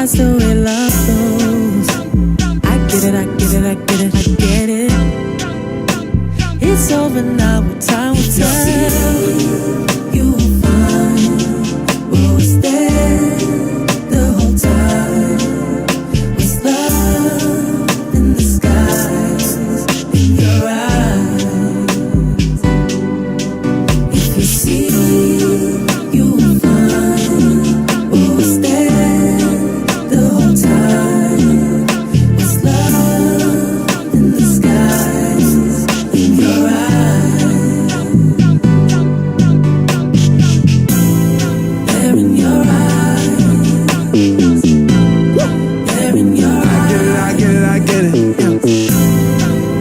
that's the way love goes. I get it, I get it, I get it, I get it. It's over now, what time will tell. You will find what was there the whole time. Was love in the skies, in your eyes. If you see, you will find what was there the whole time. Was love in the skies, in your eyes. There in your eyes. There in your eyes. I get it, I get it, yeah.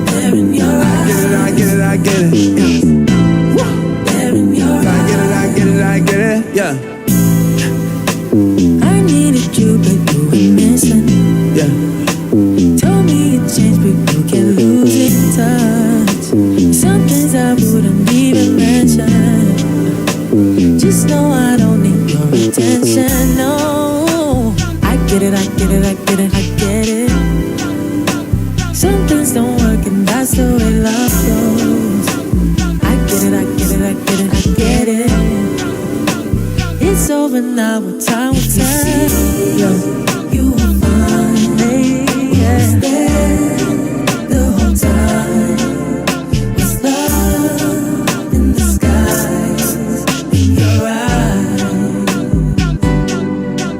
There in your eyes. I get it, I get it, yeah. There in your eyes. I get it, I get it, I get it, yeah. I needed you, but you were missing. Yeah. Told me you changed, but you can't lose in touch. Some things I wouldn't even mention. Just know I don't need your attention, no. I get it, I get it, I get it, I get it. Some things don't work and that's the way love goes. I get it, I get it, I get it, I get it. It's over now, what time will tell. You will find there the whole time. Was love in the skies, in your eyes.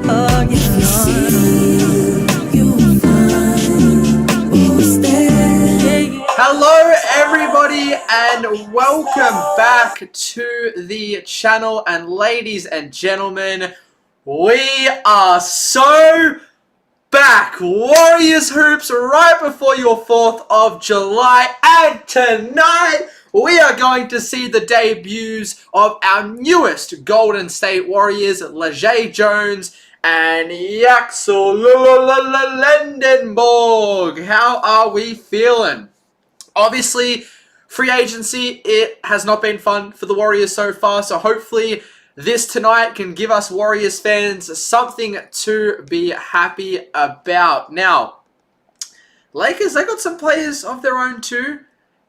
Oh, yeah. If you see, you will find what was there. Hello everybody and welcome back to the channel, and ladies and gentlemen, we are so back. Warriors Hoops right before your 4th of July, and tonight we are going to see the debuts of our newest Golden State Warriors, Lejay Jones and Yaxel Lendenborg. How are we feeling? Obviously, free agency, it has not been fun for the Warriors so far, so hopefully this tonight can give us Warriors fans something to be happy about. Now, Lakers, they got some players of their own too.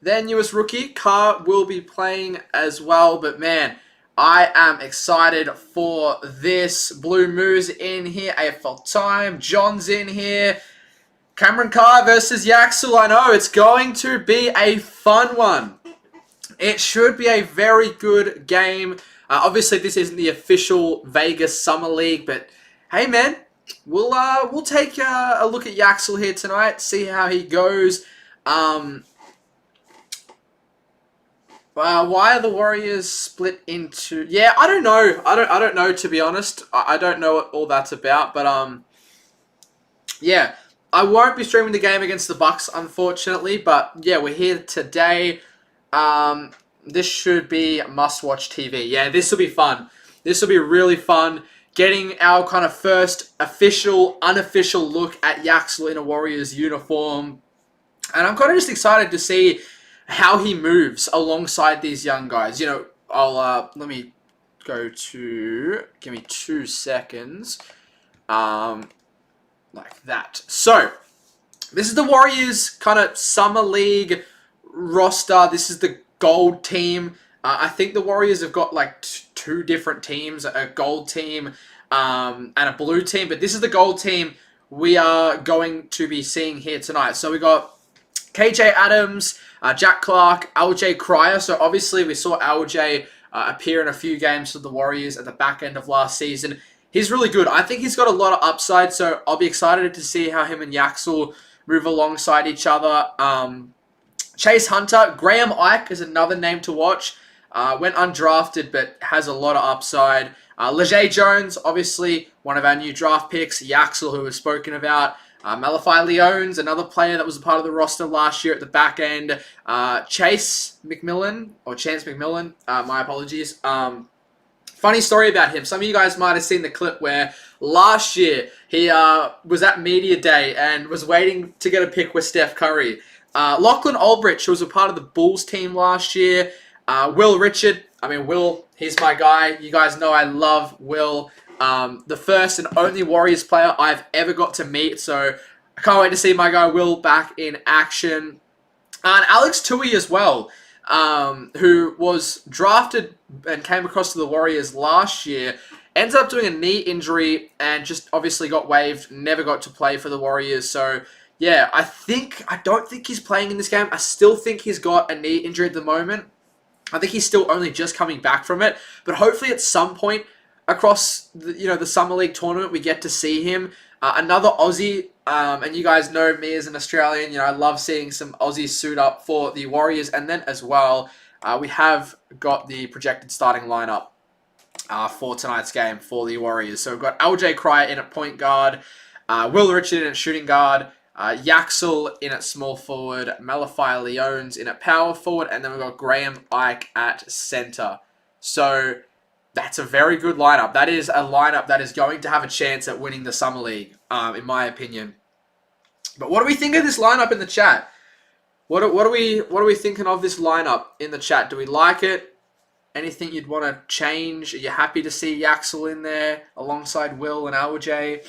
Their newest rookie, Carr, will be playing as well, but man, I am excited for this. Blue Moose in here, AFL Time, John's in here. Cameron Carr versus Yaxel. I know, it's going to be a fun one. It should be a very good game. Obviously, this isn't the official Vegas Summer League, but hey, man, we'll take a look at Yaxel here tonight, see how he goes. Why are the Warriors split into? Yeah, I don't know. I don't know, to be honest. I don't know what all that's about, but yeah. I won't be streaming the game against the Bucks, unfortunately, but yeah, we're here today. This should be must-watch TV. Yeah, this will be fun. This will be really fun. Getting our kind of first official, unofficial look at Yaxel in a Warriors uniform. And I'm kind of just excited to see how he moves alongside these young guys. You know, let me go to, give me 2 seconds. Like that. So, this is the Warriors kind of Summer League roster. This is the gold team. I think the Warriors have got like 2 different teams, a gold team and a blue team. But this is the gold team we are going to be seeing here tonight. So we got KJ Adams, Jack Clark, LJ Cryer. So obviously we saw LJ appear in a few games for the Warriors at the back end of last season. He's really good. I think he's got a lot of upside, so I'll be excited to see how him and Yaxel move alongside each other. Chase Hunter, Graham Ike is another name to watch. Went undrafted, but has a lot of upside. Lejay Jones, obviously one of our new draft picks. Yaxel, who we've spoken about. Malachi Leones, another player that was a part of the roster last year at the back end. Chance McMillan, my apologies. Funny story about him. Some of you guys might have seen the clip where last year he was at Media Day and was waiting to get a pic with Steph Curry. Lachlan Olbrich, who was a part of the Bulls team last year. Will Richard. I mean, Will, he's my guy. You guys know I love Will. The first and only Warriors player I've ever got to meet. So I can't wait to see my guy Will back in action. And Alex Tui as well, who was drafted and came across to the Warriors last year. Ends up doing a knee injury and just obviously got waived. Never got to play for the Warriors. So yeah, I don't think he's playing in this game. I still think he's got a knee injury at the moment. I think he's still only just coming back from it. But hopefully at some point across the Summer League tournament, we get to see him. Another Aussie, and you guys know me as an Australian. I love seeing some Aussies suit up for the Warriors. And then as well, we have got the projected starting lineup for tonight's game for the Warriors. So we've got LJ Cryer in at point guard, Will Richard in at shooting guard, Yaxel in at small forward, Malafai Leones in at power forward, and then we've got Graham Ike at center. So that's a very good lineup. That is a lineup that is going to have a chance at winning the Summer League, in my opinion. But what do we think of this lineup in the chat? What are we thinking of this lineup in the chat? Do we like it? Anything you'd want to change? Are you happy to see Yaxel in there alongside Will and LJ?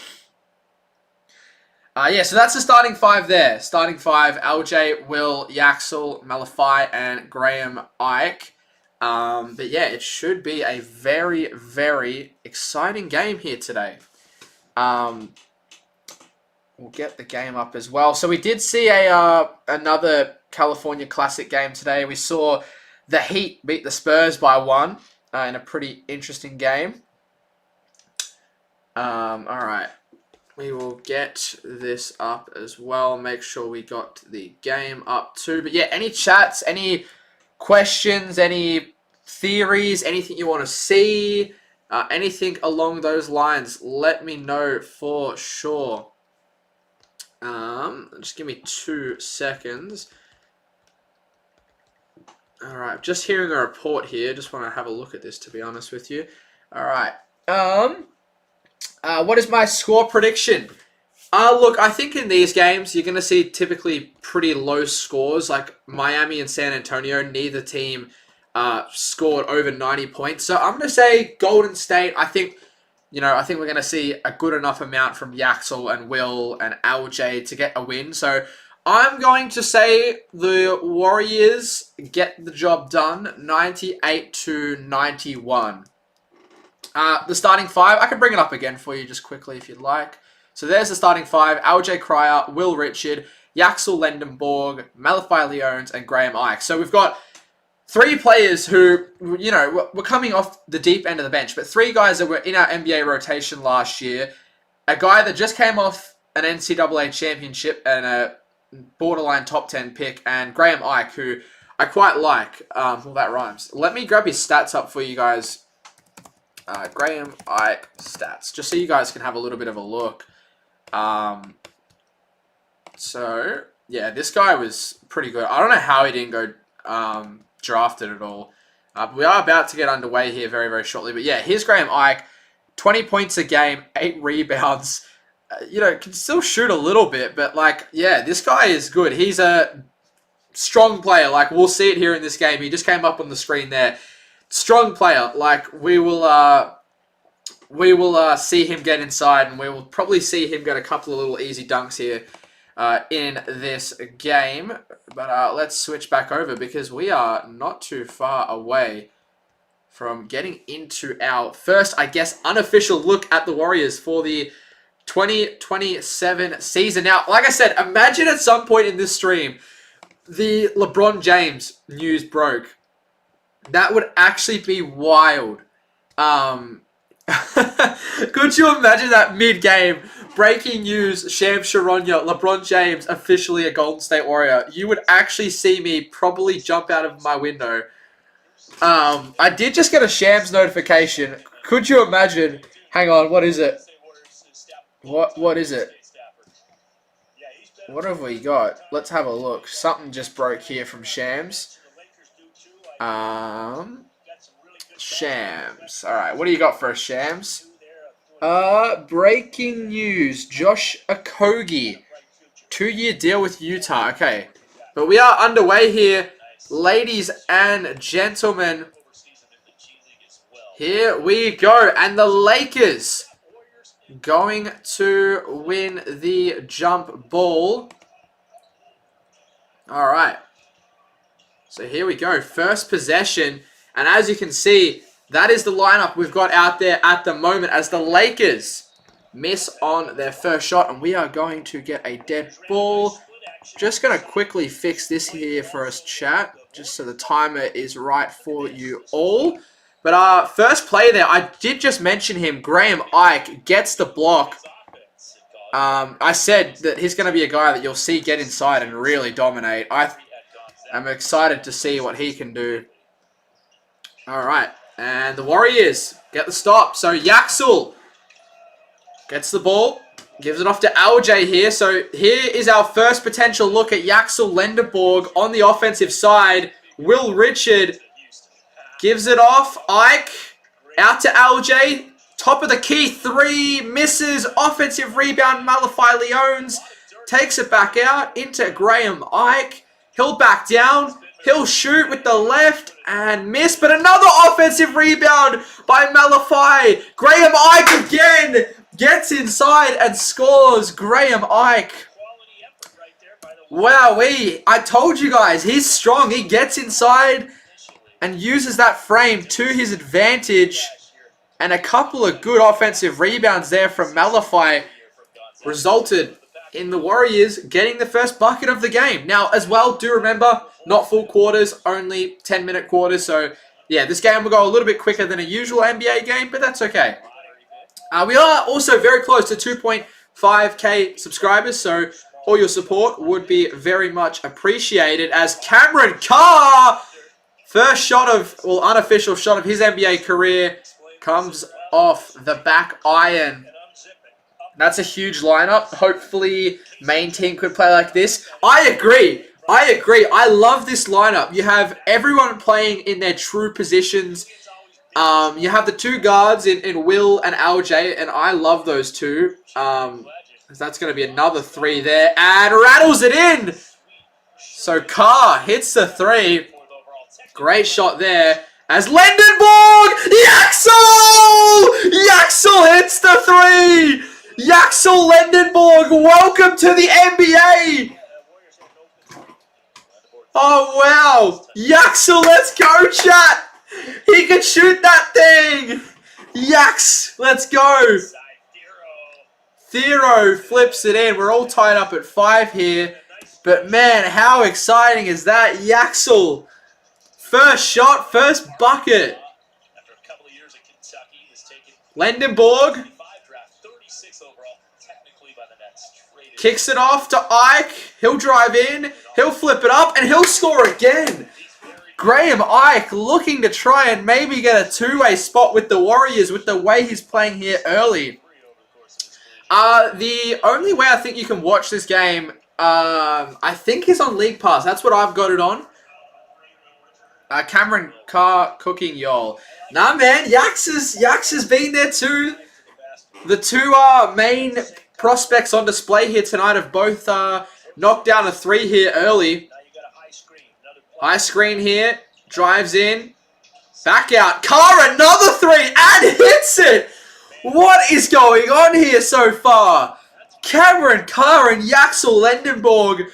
Yeah, so that's the starting five there. Starting five, LJ, Will, Yaxel, Malafai, and Graham Ike. But yeah, it should be a very, very exciting game here today. We'll get the game up as well. So we did see another California Classic game today. We saw the Heat beat the Spurs by 1 in a pretty interesting game. All right. We will get this up as well. Make sure we got the game up too. But yeah, any chats, any questions, any theories, anything you want to see, anything along those lines, let me know for sure. Just give me 2 seconds. All right, just hearing a report here. Just want to have a look at this, to be honest with you. All right. What is my score prediction? Look, I think in these games, you're going to see typically pretty low scores. Like Miami and San Antonio, neither team scored over 90 points. So I'm going to say Golden State. I think we're going to see a good enough amount from Yaxel and Will and LJ to get a win. So I'm going to say the Warriors get the job done, 98-91. The starting five, I can bring it up again for you just quickly if you'd like. So there's the starting five, LJ Cryer, Will Richard, Yaxel Lendenborg, Malafai Leones, and Graham Ike. So we've got 3 players who, were coming off the deep end of the bench, but 3 guys that were in our NBA rotation last year. A guy that just came off an NCAA championship and a borderline top 10 pick, and Graham Ike, who I quite like. Well, that rhymes. Let me grab his stats up for you guys. Graham Ike stats, just so you guys can have a little bit of a look. So yeah, this guy was pretty good. I don't know how he didn't go drafted at all. But we are about to get underway here very, very shortly. But yeah, here's Graham Ike, 20 points a game, 8 rebounds. Can still shoot a little bit, but yeah, this guy is good. He's a strong player. We'll see it here in this game. He just came up on the screen there. Strong player. We will see him get inside, and we will probably see him get a couple of little easy dunks here in this game. But let's switch back over because we are not too far away from getting into our first, I guess, unofficial look at the Warriors for the 2027 season. Now, like I said, imagine at some point in this stream, the LeBron James news broke. That would actually be wild. Could you imagine that mid-game? Breaking news, Shams Charania, LeBron James officially a Golden State Warrior. You would actually see me probably jump out of my window. I did just get a Shams notification. Could you imagine? Hang on, what is it? What is it? What have we got? Let's have a look. Something just broke here from Shams. Shams. Alright, what do you got for us, Shams? Breaking news. Josh Okogie. 2-year deal with Utah. Okay. But we are underway here, ladies and gentlemen. Here we go. And the Lakers going to win the jump ball. All right. So here we go. First possession. And as you can see, that is the lineup we've got out there at the moment as the Lakers miss on their first shot. And we are going to get a dead ball. Just going to quickly fix this here for us, chat. Just so the timer is right for you all. But first play there, I did just mention him. Graham Ike gets the block. I said that he's going to be a guy that you'll see get inside and really dominate. I'm excited to see what he can do. All right. And the Warriors get the stop. So Yaxel gets the ball. Gives it off to LJ here. So here is our first potential look at Yaxel Lendeborg on the offensive side. Will Richard gives it off. Ike out to LJ. Top of the key. 3 misses. Offensive rebound. Malachi Leones takes it back out into Graham Ike. He'll back down. He'll shoot with the left and miss. But another offensive rebound by Malachi. Graham Ike again gets inside and scores. Graham Ike. Wowee. I told you guys, he's strong. He gets inside and uses that frame to his advantage. And a couple of good offensive rebounds there from Malachi resulted in the Warriors getting the first bucket of the game. Now, as well, do remember, not full quarters, only 10-minute quarters. So, yeah, this game will go a little bit quicker than a usual NBA game, but that's okay. We are also very close to 2.5k subscribers, so all your support would be very much appreciated as Cameron Carr, first shot of, well, unofficial shot of his NBA career, comes off the back iron. That's a huge lineup. Hopefully, main team could play like this. I agree. I love this lineup. You have everyone playing in their true positions. You have the 2 guards in Will and LJ, and I love those 2. That's going to be another 3 there, and rattles it in. So Carr hits the 3. Great shot there. As Lendeborg, Yaxel hits the 3. Yaxel Lendeborg, welcome to the NBA. Oh, wow. Yaxel, let's go, chat. He can shoot that thing. Yax, let's go. Thero flips it in. We're all tied up at 5 here. But, man, how exciting is that? Yaxel, first shot, first bucket. Lendeborg kicks it off to Ike. He'll drive in. He'll flip it up. And he'll score again. Graham Ike looking to try and maybe get a 2-way spot with the Warriors with the way he's playing here early. The only way I think you can watch this game, I think is on League Pass. That's what I've got it on. Cameron Carr cooking y'all. Nah, man. Yax has been there too. The 2 main prospects on display here tonight have both knocked down a 3 here early. High screen here. Drives in. Back out. Carr, another 3 and hits it. What is going on here so far? Cameron Carr and Yaxel Lendeborg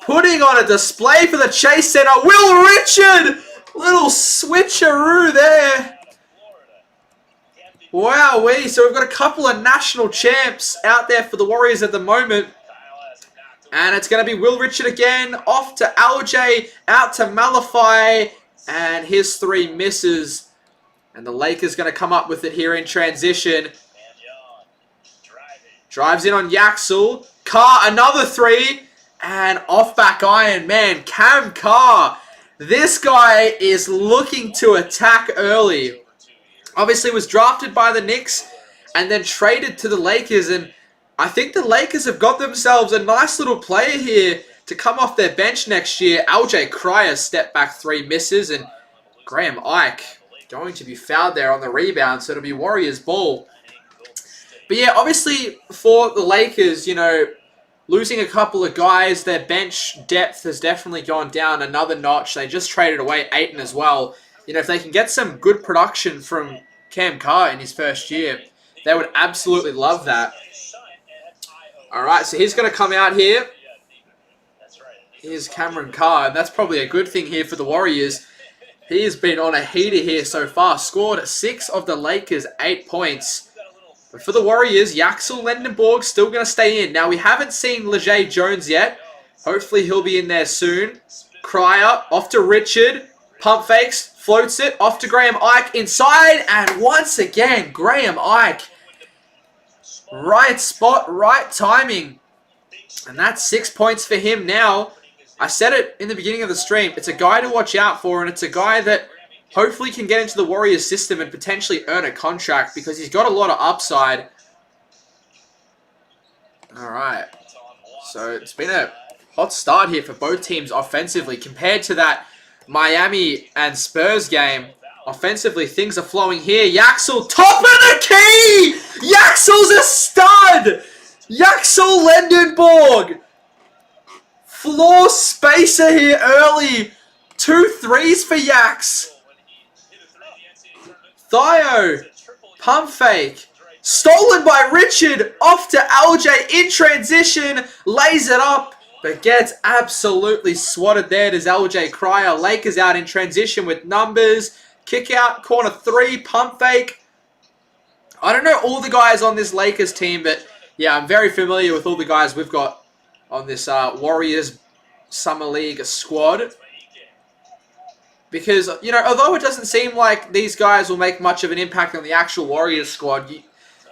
putting on a display for the Chase Center. Will Richard! Little switcheroo there. Wowee. So we've got a couple of national champs out there for the Warriors at the moment. And it's going to be Will Richard again. Off to LJ. Out to Malachi. And his 3 misses. And the Lakers going to come up with it here in transition. Drives in on Yaxel. Carr, another 3. And off back iron. Man, Cam Carr. This guy is looking to attack early. Obviously was drafted by the Knicks and then traded to the Lakers. And I think the Lakers have got themselves a nice little player here to come off their bench next year. LJ Cryer step back 3 misses. And Graham Ike going to be fouled there on the rebound. So it'll be Warriors ball. But yeah, obviously for the Lakers, you know, losing a couple of guys, their bench depth has definitely gone down another notch. They just traded away Ayton as well. You know, if they can get some good production from Cam Carr in his first year, They would absolutely love that. All right, so he's going to come out here. Here's Cameron Carr, and that's probably a good thing here for the Warriors. He has been on a heater here so far. Scored 6 of the Lakers' 8 points. But for the Warriors, Yaxel Lendenborg still going to stay in. Now, we haven't seen Leger Jones yet. Hopefully, he'll be in there soon. Cryer, off to Richard. Pump fakes, floats it. Off to Graham Ike inside. And once again, Graham Ike. Right spot, right timing. And that's 6 points for him now. I said it in the beginning of the stream. It's a guy to watch out for, and it's a guy that hopefully can get into the Warriors system and potentially earn a contract because he's got a lot of upside. All right. So it's been a hot start here for both teams offensively compared to that Miami and Spurs game. Offensively, things are flowing here. Yaxel, top of the key! Yaxel's a stud! Yaxel Lendenborg! Floor spacer here early. 2 threes for Yax. Thio, pump fake. Stolen by Richard. Off to LJ in transition. Lays it up, but gets absolutely swatted there. Does LJ Cryer. Lakers out in transition with numbers. Kick out, corner 3, pump fake. I don't know all the guys on this Lakers team, but yeah, I'm very familiar with all the guys we've got on this Warriors Summer League squad. Because, you know, although it doesn't seem like these guys will make much of an impact on the actual Warriors squad,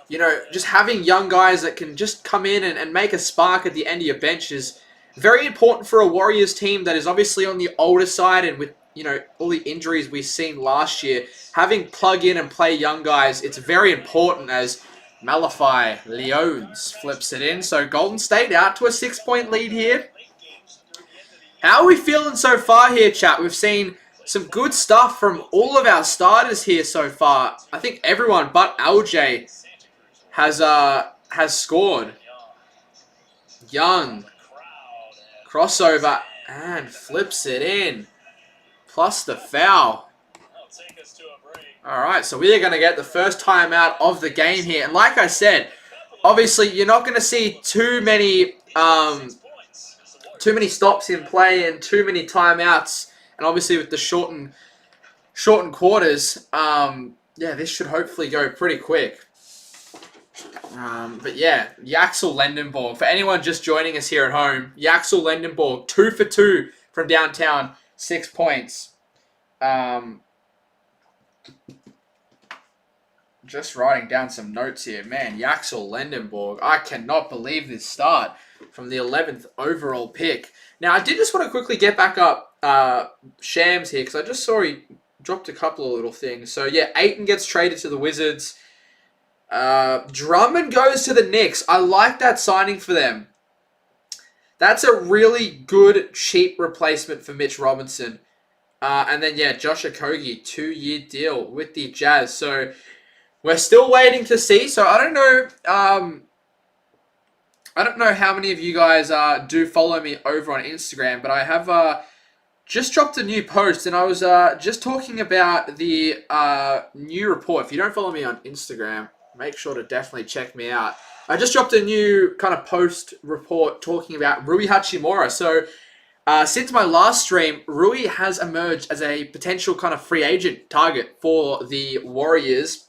you know, just having young guys that can just come in and make a spark at the end of your bench is very important for a Warriors team that is obviously on the older side, and with, you know, all the injuries we've seen last year, having plug in and play young guys, it's very important as Malachi Leones flips it in. So Golden State out to a 6-point lead here. How are we feeling so far here, chat? We've seen some good stuff from all of our starters here so far. I think everyone but LJ has scored. Young crossover and flips it in. Plus the foul. Alright, so we are going to get the first timeout of the game here. And like I said, obviously you're not going to see too many stops in play and too many timeouts. And obviously with the shortened quarters, yeah, this should hopefully go pretty quick. But yeah, Yaxel Lendenborg. For anyone just joining us here at home, Yaxel Lendenborg, 2 for 2 from downtown. 6 points. Just writing down some notes here. Man, Yaxel Lendenborg. I cannot believe this start from the 11th overall pick. Now, I did just want to quickly get back up Shams here because I just saw he dropped a couple of little things. So, yeah, Ayton gets traded to the Wizards. Drummond goes to the Knicks. I like that signing for them. That's a really good, cheap replacement for Mitch Robinson. And then, yeah, Josh Okogie, 2-year deal with the Jazz. So, we're still waiting to see. So, I don't know how many of you guys do follow me over on Instagram, but I have just dropped a new post, and I was just talking about the new report. If you don't follow me on Instagram, make sure to definitely check me out. I just dropped a new kind of post report talking about Rui Hachimura. So, since my last stream, Rui has emerged as a potential kind of free agent target for the Warriors.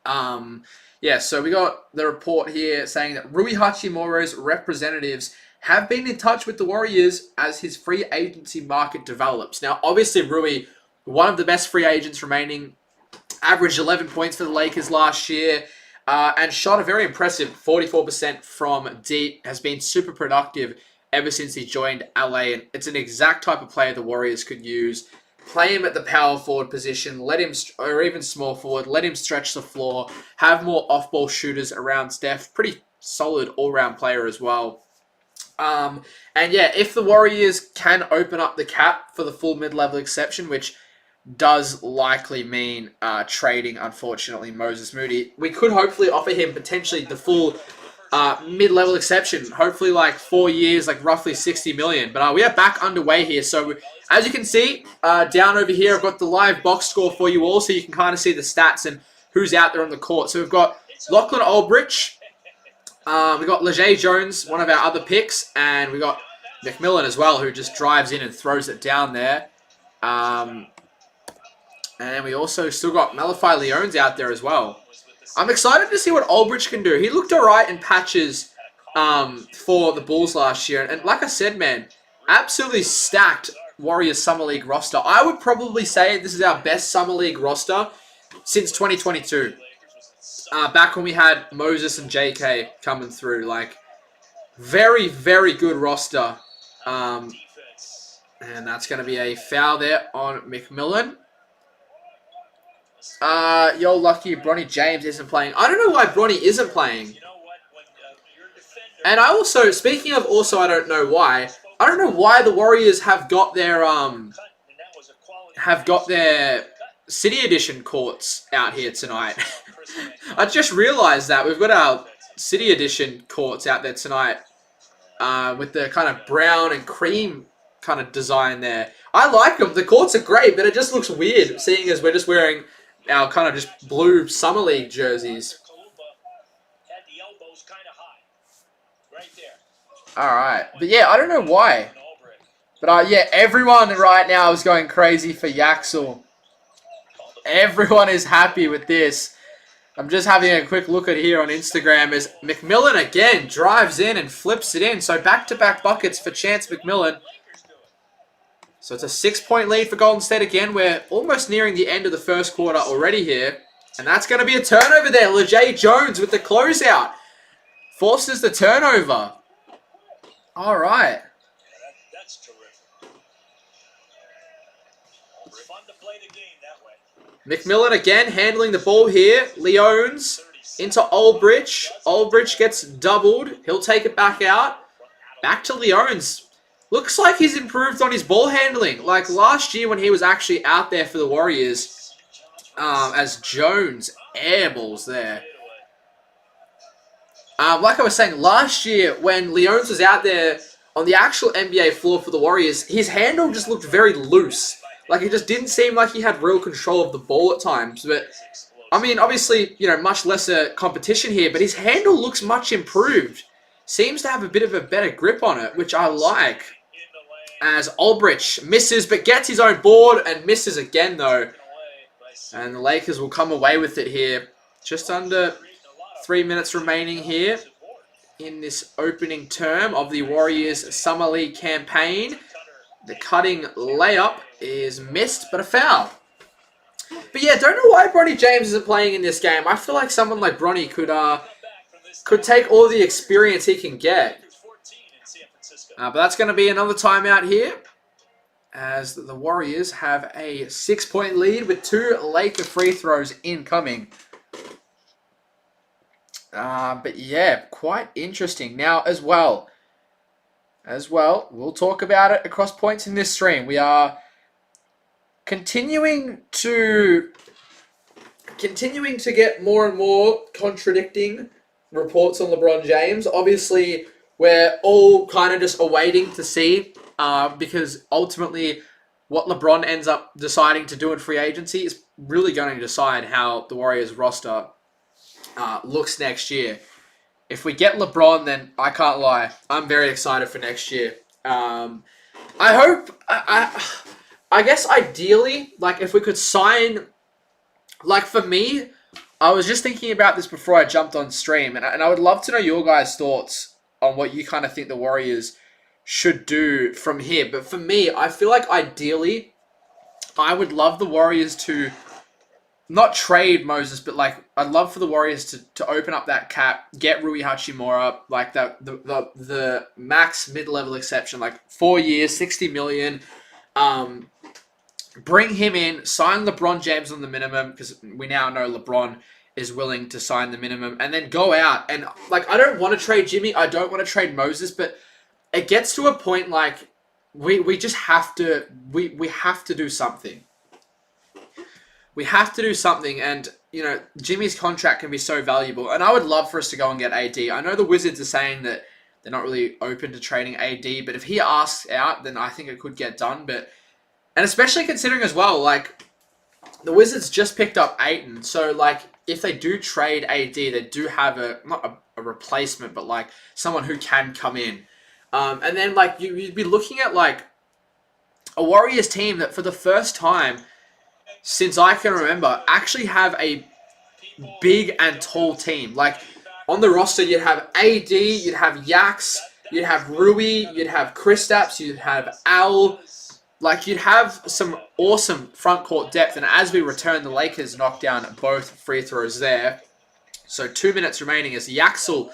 Yeah, so we got the report here saying that Rui Hachimura's representatives have been in touch with the Warriors as his free agency market develops. Now, obviously, Rui, one of the best free agents remaining, averaged 11 points for the Lakers last year. And shot a very impressive 44% from deep. Has been super productive ever since he joined LA. And it's an exact type of player the Warriors could use. Play him at the power forward position. Let him, or even small forward. Let him stretch the floor. Have more off-ball shooters around Steph. Pretty solid all-round player as well. And yeah, if the Warriors can open up the cap for the full mid-level exception, which does likely mean trading, unfortunately, Moses Moody, we could hopefully offer him potentially the full mid-level exception. Hopefully like 4 years, like roughly 60 million. But we are back underway here. So as you can see, down over here, I've got the live box score for you all, so you can kind of see the stats and who's out there on the court. So we've got Lachlan Aldrich. We got Leger Jones, one of our other picks, and we got McMillan as well, who just drives in and throws it down there. And we also still got Malafai Leones out there as well. I'm excited to see what Aldrich can do. He looked alright in patches for the Bulls last year. And like I said, man, absolutely stacked Warriors Summer League roster. I would probably say this is our best Summer League roster since 2022. Back when we had Moses and JK coming through. Like, very, very good roster. And that's going to be a foul there on McMillan. You're lucky Bronny James isn't playing. I don't know why Bronny isn't playing. And I also, speaking of also I don't know why the Warriors have got their City Edition courts out here tonight. I just realized that we've got our City Edition courts out there tonight with the kind of brown and cream kind of design there. I like them. The courts are great, but it just looks weird seeing as we're just wearing our kind of just blue Summer League jerseys. Alright. But yeah, I don't know why. But yeah, everyone right now is going crazy for Yaxel. Everyone is happy with this. I'm just having a quick look at here on Instagram as McMillan again drives in and flips it in. So back-to-back buckets for Chance McMillan. So it's a 6-point lead for Golden State again. We're almost nearing the end of the first quarter already here. And that's going to be a turnover there. Leger Jones with the closeout. Forces the turnover. All right. That's terrific. Fun to play the game that way. McMillan again handling the ball here. Leones into Aldrich. Aldrich gets doubled. He'll take it back out. Back to Leones. Looks like he's improved on his ball handling. Like last year when he was actually out there for the Warriors as Jones airballs there. Like I was saying, last year when Leones was out there on the actual NBA floor for the Warriors, his handle just looked very loose. Like it just didn't seem like he had real control of the ball at times. But, I mean, obviously, you know, much lesser competition here, but his handle looks much improved. Seems to have a bit of a better grip on it, which I like. As Aldrich misses, but gets his own board and misses again, though. And the Lakers will come away with it here. Just under 3 minutes remaining here in this opening term of the Warriors Summer League campaign. The cutting layup is missed, but a foul. But yeah, don't know why Bronny James isn't playing in this game. I feel like someone like Bronny could take all the experience he can get. But that's going to be another timeout here, as the Warriors have a 6-point lead with 2 Laker free throws incoming. But yeah, quite interesting. Now, as well, we'll talk about it across points in this stream. We are continuing to get more and more contradicting reports on LeBron James. Obviously, we're all kind of just awaiting to see, because ultimately what LeBron ends up deciding to do in free agency is really going to decide how the Warriors roster looks next year. If we get LeBron, then I can't lie, I'm very excited for next year. I guess ideally, like if we could sign, like for me, I was just thinking about this before I jumped on stream, and I would love to know your guys' thoughts on what you kind of think the Warriors should do from here. But for me, I feel like ideally, I would love the Warriors to not trade Moses, but like I'd love for the Warriors to open up that cap, get Rui Hachimura, like the max mid-level exception, like 4 years, $60 million. Bring him in, sign LeBron James on the minimum, because we now know LeBron is willing to sign the minimum, and then go out. And like, I don't want to trade Jimmy, I don't want to trade Moses, but it gets to a point like we just have to, we have to do something. We have to do something, and you know, Jimmy's contract can be so valuable, and I would love for us to go and get AD. I know the Wizards are saying that they're not really open to trading AD, but if he asks out, then I think it could get done. But, and especially considering as well, like, the Wizards just picked up Ayton, so like, if they do trade AD, they do have not a replacement, but like someone who can come in. And then like you'd be looking at like a Warriors team that for the first time since I can remember actually have a big and tall team. Like on the roster, you'd have AD, you'd have Yax, you'd have Rui, you'd have Kristaps, you'd have Al. Like you'd have some awesome front court depth. And as we return, the Lakers knock down both free throws there. So 2 minutes remaining as Yaxel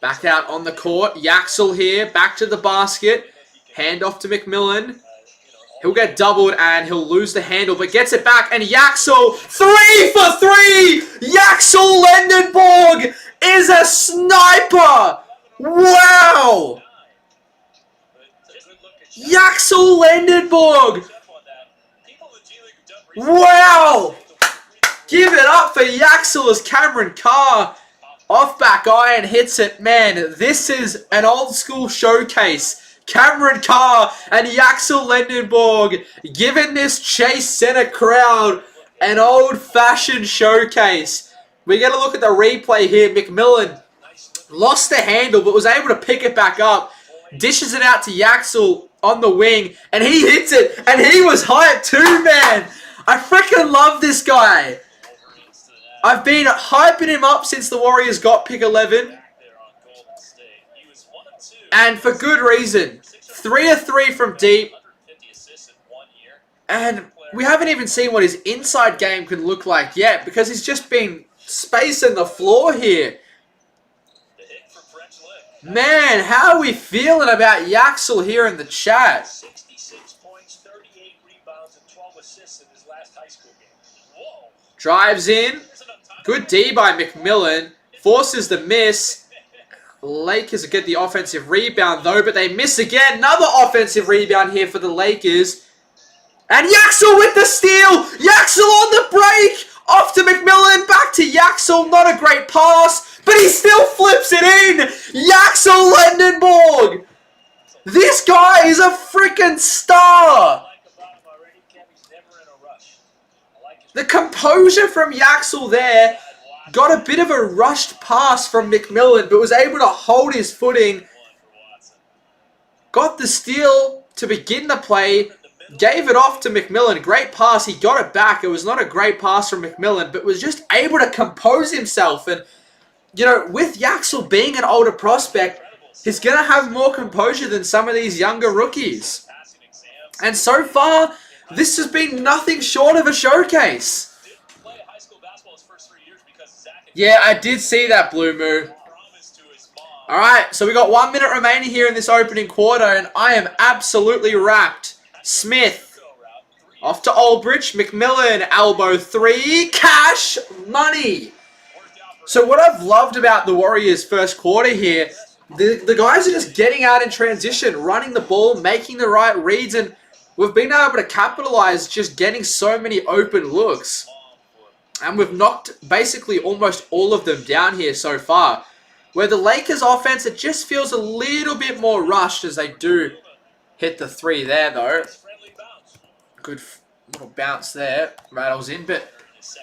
back out on the court. Yaxel here, back to the basket. Hand off to McMillan. He'll get doubled and he'll lose the handle, but gets it back. And Yaxel, 3 for 3! Yaxel Lendenborg is a sniper! Wow! Yaxel Lendenborg! Wow! Give it up for Yaxel as Cameron Carr off back iron hits it. Man, this is an old school showcase. Cameron Carr and Yaxel Lendenborg giving this Chase Center crowd an old-fashioned showcase. We get a look at the replay here. McMillan lost the handle but was able to pick it back up. Dishes it out to Yaxel on the wing and he hits it and he was hyped too, man. I freaking love this guy. I've been hyping him up since the Warriors got pick 11. And for good reason. 3 of 3 from deep. And we haven't even seen what his inside game can look like yet because he's just been spacing the floor here. Man, how are we feeling about Yaxel here in the chat? 66 points, 38 rebounds, and 12 assists in his last high school game. Whoa. Drives in. Good D by McMillan. Forces the miss. Lakers get the offensive rebound though, but they miss again. Another offensive rebound here for the Lakers. And Yaxel with the steal. Yaxel on the break. Off to McMillan. Back to Yaxel. Not a great pass, but he still flips it in. Yaxel Lendenborg. This guy is a freaking star. The composure from Yaxel there. Got a bit of a rushed pass from McMillan, but was able to hold his footing. Got the steal to begin the play. Gave it off to McMillan. Great pass. He got it back. It was not a great pass from McMillan, but was just able to compose himself. And, you know, with Yaxel being an older prospect, he's going to have more composure than some of these younger rookies. And so far, this has been nothing short of a showcase. Yeah, I did see that, Blue Moo. Alright, so we got 1 minute remaining here in this opening quarter, and I am absolutely wrapped. Smith, off to Aldridge, McMillan, elbow 3, cash, money. So what I've loved about the Warriors' first quarter here, the guys are just getting out in transition, running the ball, making the right reads, and we've been able to capitalize just getting so many open looks. And we've knocked basically almost all of them down here so far. Where the Lakers offense, it just feels a little bit more rushed as they do hit the 3 there though. Good little bounce there. Rattles in. But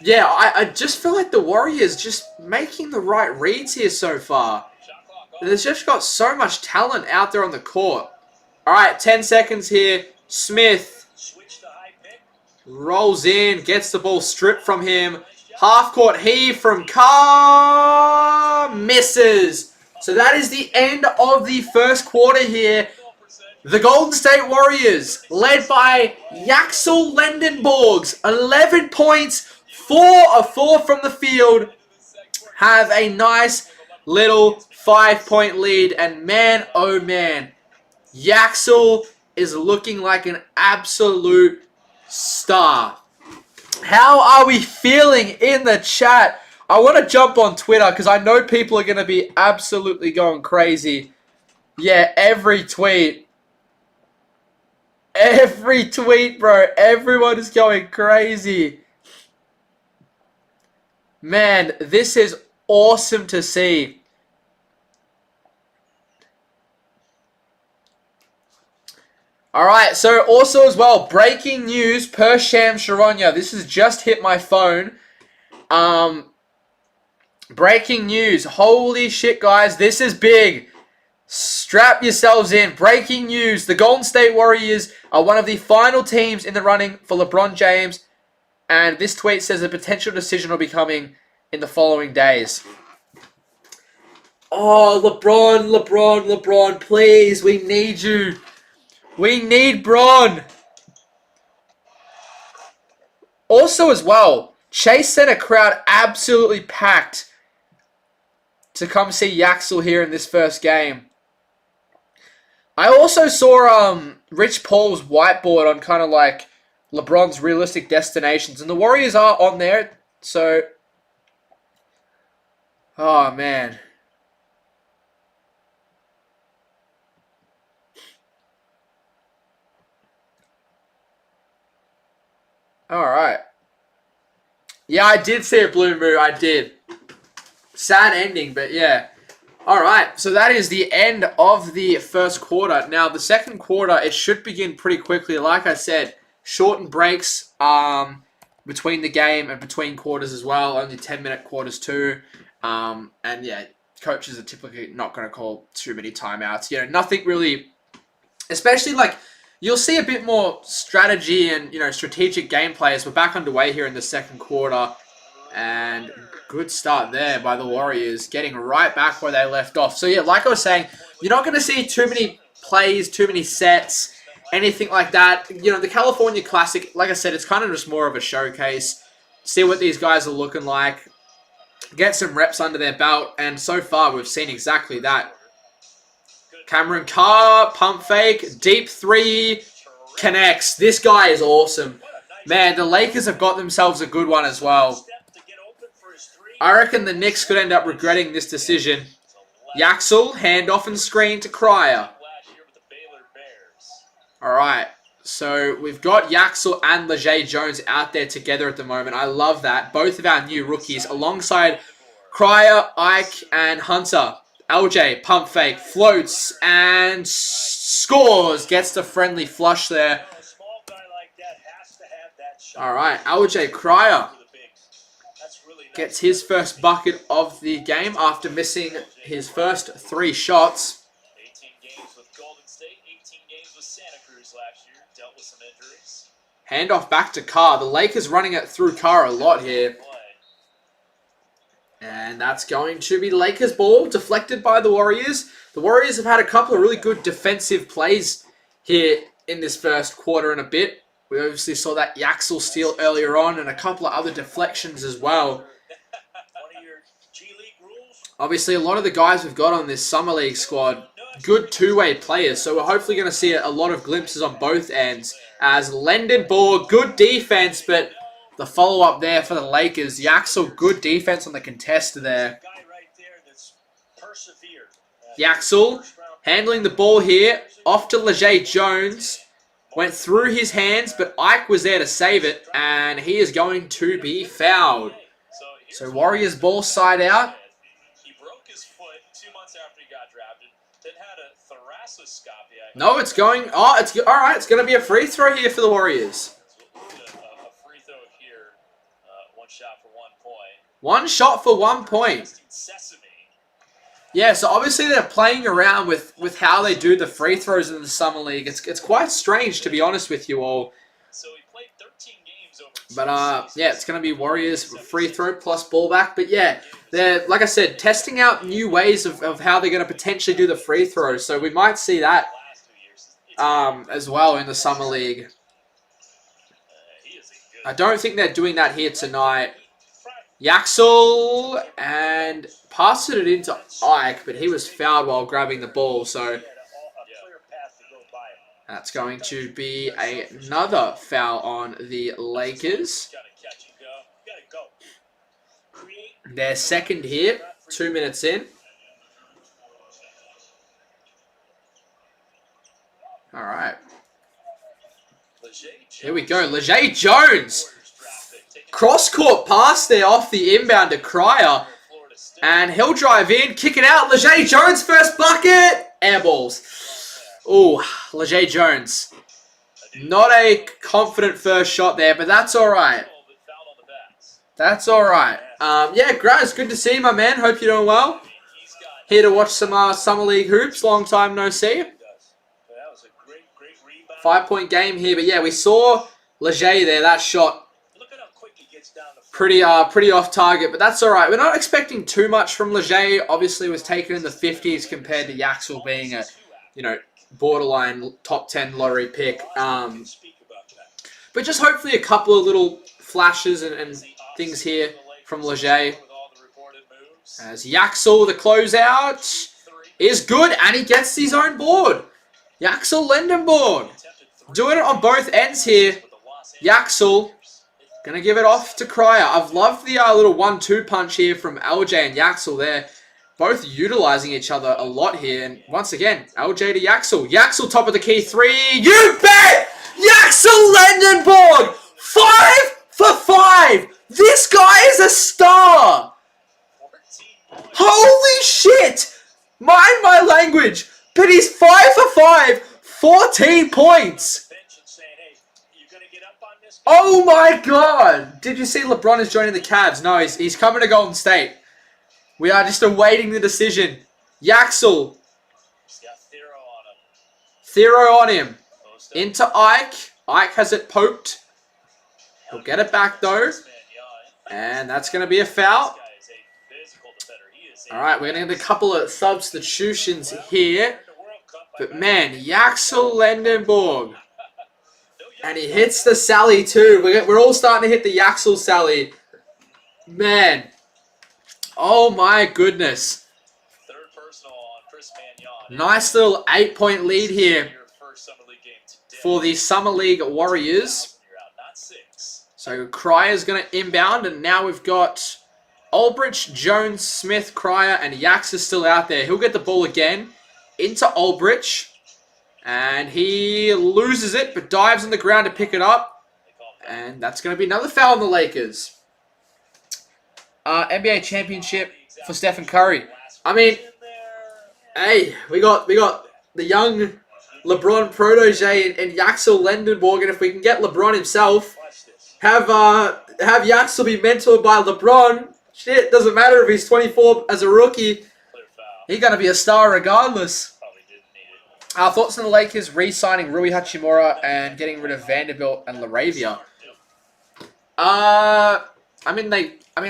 yeah, I just feel like the Warriors just making the right reads here so far. There's just got so much talent out there on the court. Alright, 10 seconds here. Smith rolls in, gets the ball stripped from him. Half court heave from Carr. Misses. So that is the end of the first quarter here. The Golden State Warriors, led by Yaxel Lendenborgs, 11 points, 4 of 4 from the field, have a nice little 5-point lead. And man, oh man, Yaxel is looking like an absolute star. How are we feeling in the chat? I want to jump on Twitter because I know people are going to be absolutely going crazy. Yeah, every tweet. Every tweet, bro. Everyone is going crazy. Man, this is awesome to see. Alright, so also as well, breaking news per Shams Charania. This has just hit my phone. Breaking news. Holy shit, guys. This is big. Strap yourselves in. Breaking news. The Golden State Warriors are one of the final teams in the running for LeBron James. And this tweet says a potential decision will be coming in the following days. Oh, LeBron, please. We need you. We need Bron. Also, as well, Chase Center crowd absolutely packed to come see Yaxel here in this first game. I also saw Rich Paul's whiteboard on kind of like LeBron's realistic destinations, and the Warriors are on there. So, oh man. All right. Yeah, I did see a blue moon. I did. Sad ending, but yeah. All right. So that is the end of the first quarter. Now, the second quarter, it should begin pretty quickly. Like I said, shortened breaks between the game and between quarters as well. Only 10-minute quarters too. And yeah, coaches are typically not going to call too many timeouts. You know, nothing really, especially like, you'll see a bit more strategy and, you know, strategic gameplay as we're back underway here in the second quarter. And good start there by the Warriors, getting right back where they left off. So, yeah, like I was saying, you're not going to see too many plays, too many sets, anything like that. You know, the California Classic, like I said, it's kind of just more of a showcase. See what these guys are looking like. Get some reps under their belt. And so far, we've seen exactly that. Cameron Carr, pump fake, deep three, connects. This guy is awesome. Man, the Lakers have got themselves a good one as well. I reckon the Knicks could end up regretting this decision. Yaxel, handoff and screen to Cryer. Alright, so we've got Yaxel and Leger Jones out there together at the moment. I love that. Both of our new rookies alongside Cryer, Ike, and Hunter. LJ, pump fake, floats, and scores. Gets the friendly flush there. Alright, LJ Cryer gets his first bucket of the game after missing his first 3 shots. 18 games with Golden State, 18 games with Santa Cruz last year. Dealt with some injuries. Handoff back to Carr. The Lakers running it through Carr a lot here. And that's going to be Lakers ball, deflected by the Warriors. The Warriors have had a couple of really good defensive plays here in this first quarter and a bit. We obviously saw that Yaxel steal earlier on and a couple of other deflections as well. Obviously, a lot of the guys we've got on this Summer League squad, good two-way players. So we're hopefully going to see a lot of glimpses on both ends. As Lendon ball, good defense, but the follow-up there for the Lakers. Yaxel, good defense on the contest there. Yaxel handling the ball here. Off to Leger Jones. Went through his hands, but Ike was there to save it. And he is going to be fouled. So Warriors ball side out. He broke his foot 2 months after he got drafted. Then had a thoracoscopy. No, it's going... Oh, it's all right. It's going to be a free throw here for the Warriors. A free throw here. 1 shot for 1 point. 1 shot for 1 point. Sesame. Yeah, so obviously they're playing around with how they do the free throws in the Summer League. It's quite strange, to be honest with you all. So he played 13 games over. But yeah, it's going to be Warriors free throw plus ball back. But yeah, they're, like I said, testing out new ways of how they're going to potentially do the free throws. So we might see that as well in the Summer League. I don't think they're doing that here tonight. Yaxel, and passed it into Ike, but he was fouled while grabbing the ball, so that's going to be another foul on the Lakers. Their second here, 2 minutes in. All right. Here we go, Leger Jones. Cross-court pass there off the inbound to Cryer. And he'll drive in, kick it out. Leger Jones, first bucket. Air balls. Ooh, Leger Jones. Not a confident first shot there, but that's all right. That's all right. Yeah, Graz, good to see you, my man. Hope you're doing well. He's got Here to watch some Summer League hoops. Long time no see. does. But that was a great rebound. 5-point game here, but yeah, we saw Leger there. That shot Look at how quick he gets down the floor. pretty off target, but that's all right. We're not expecting too much from Leger. Obviously, was taken in the 50s compared to Yaxel being a, borderline top 10 lottery pick. Speak about that. But just hopefully a couple of little flashes and things here from Leger. With all the reported moves. As Yaxel, the closeout, is good, and he gets his own board. Yaxel Lendenborg doing it on both ends here. Yaxel gonna give it off to Cryer. I've loved the little 1-2 punch here from LJ and Yaxel there. Both utilizing each other a lot here. And once again, LJ to Yaxel. Yaxel top of the key 3. You bet! Yaxel Lendenborg! 5 for 5! This guy is a star! 14 points. Holy shit! Mind my language! But he's 5 for 5, 14 points! Bench and saying, hey, you gonna get up on this? Oh my god! Did you see LeBron is joining the Cavs? No, he's coming to Golden State. We are just awaiting the decision. Yaxel. He's got Thero on him. Post up. Into Ike. Ike has it poked. He'll get it back though. And that's going to be a foul. This guy is a physical defender. He is a Alright, we're going to get a couple of substitutions here. the World Cup by But man, Yaxel Lendenborg. And he hits the Sally too. We're all starting to hit the Yaxel Sally. Man. Oh my goodness. third personal on Chris Mannion. Nice little 8-point lead here Your first Summer League game today. for the Summer League Warriors. You're out, not 6. So Cryer's going to inbound, and now we've got Ulbrich, Jones, Smith, Cryer, and Yax is still out there. He'll get the ball again into Ulbrich, and he loses it, but dives on the ground to pick it up, They call it and that's going to be another foul on the Lakers. NBA championship for Stephen Curry. I mean, hey, we got the young LeBron protege and Yaxel Lendenborg, and if we can get LeBron himself, Watch this. have Yaxel be mentored by LeBron. Shit, doesn't matter if he's 24 as a rookie. Clear foul. He's gonna be a star regardless. Probably didn't need it. Our thoughts on the Lakers re-signing Rui Hachimura and getting rid of Vanderbilt and LaRavia.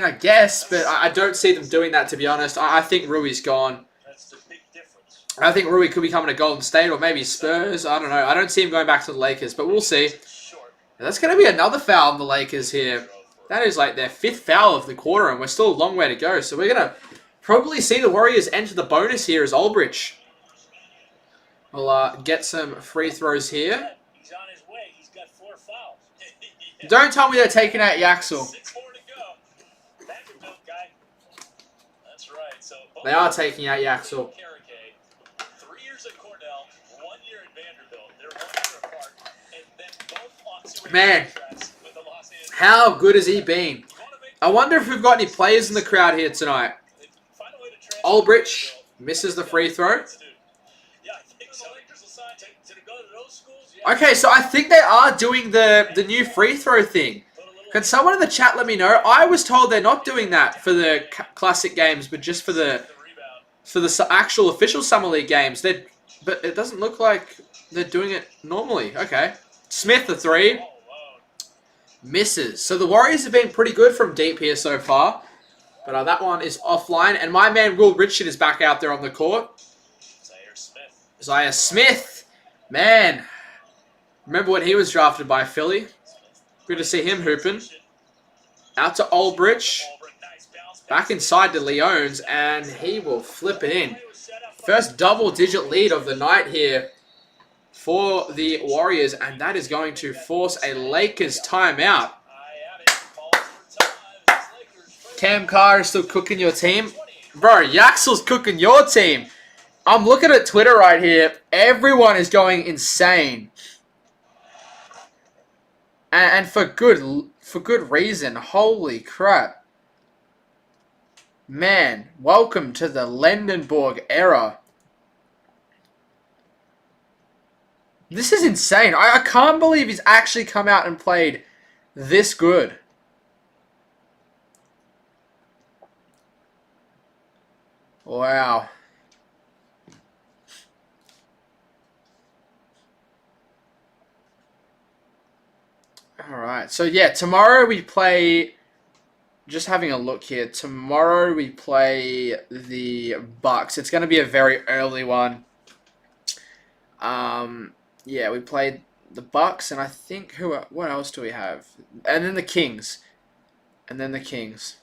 I guess, but I don't see them doing that, to be honest. I think Rui's gone. That's the big difference. I think Rui could be coming to Golden State or maybe Spurs. I don't know. I don't see him going back to the Lakers, but we'll see. Short. That's going to be another foul on the Lakers here. That is like their 5th foul of the quarter, and we're still a long way to go. So we're going to probably see the Warriors enter the bonus here as Ulbrich. We'll get some free throws here. He's on his way. He's got 4 fouls. Don't tell me they're taking out Yaxel. 6 more to go. Vanderbilt guy. That's right. So They are taking out Yaxel. Carrick, 3 years at Cornell, 1 year at Vanderbilt. They're 1 year apart, and then both on 2 Man. contracts with the Los Angeles. How good has he been? You wanna make I wonder if we've got any players in the crowd here tonight. find a way to transfer Ulbrich Vanderbilt. misses the free throw. Yeah, I think the Lakers will sign to go to those schools. Yeah. Okay, so I think they are doing the new free throw thing. Put a little Can someone in the chat let me know? I was told they're not doing that for the classic games, but just for the rebound. actual official Summer League games. But it doesn't look like they're doing it normally. Okay. Smith, the 3. All alone. Misses. So the Warriors have been pretty good from deep here so far. But that one is offline. And my man Will Richard is back out there on the court. Zaire Smith. Isaiah Smith. Man. Remember when he was drafted by Philly? Good to see him hooping. Out to Ulbrich. Nice bounce Back inside to Leones. And he will flip it in. First double-digit lead of the night here for the Warriors. And that is going to force a Lakers timeout. Cam Carr is still cooking your team. Bro, Yaxel's cooking your team. I'm looking at Twitter right here. Everyone is going insane. And for good reason. Holy crap. Man, welcome to the Lendenborg era. This is insane. I can't believe he's actually come out and played this good. Wow. Alright, so yeah, tomorrow we play... Just having a look here. Tomorrow we play the Bucks. It's going to be a very early one. Yeah, we played the Bucks, and I think what else do we have? And then the Kings. And then the Kings.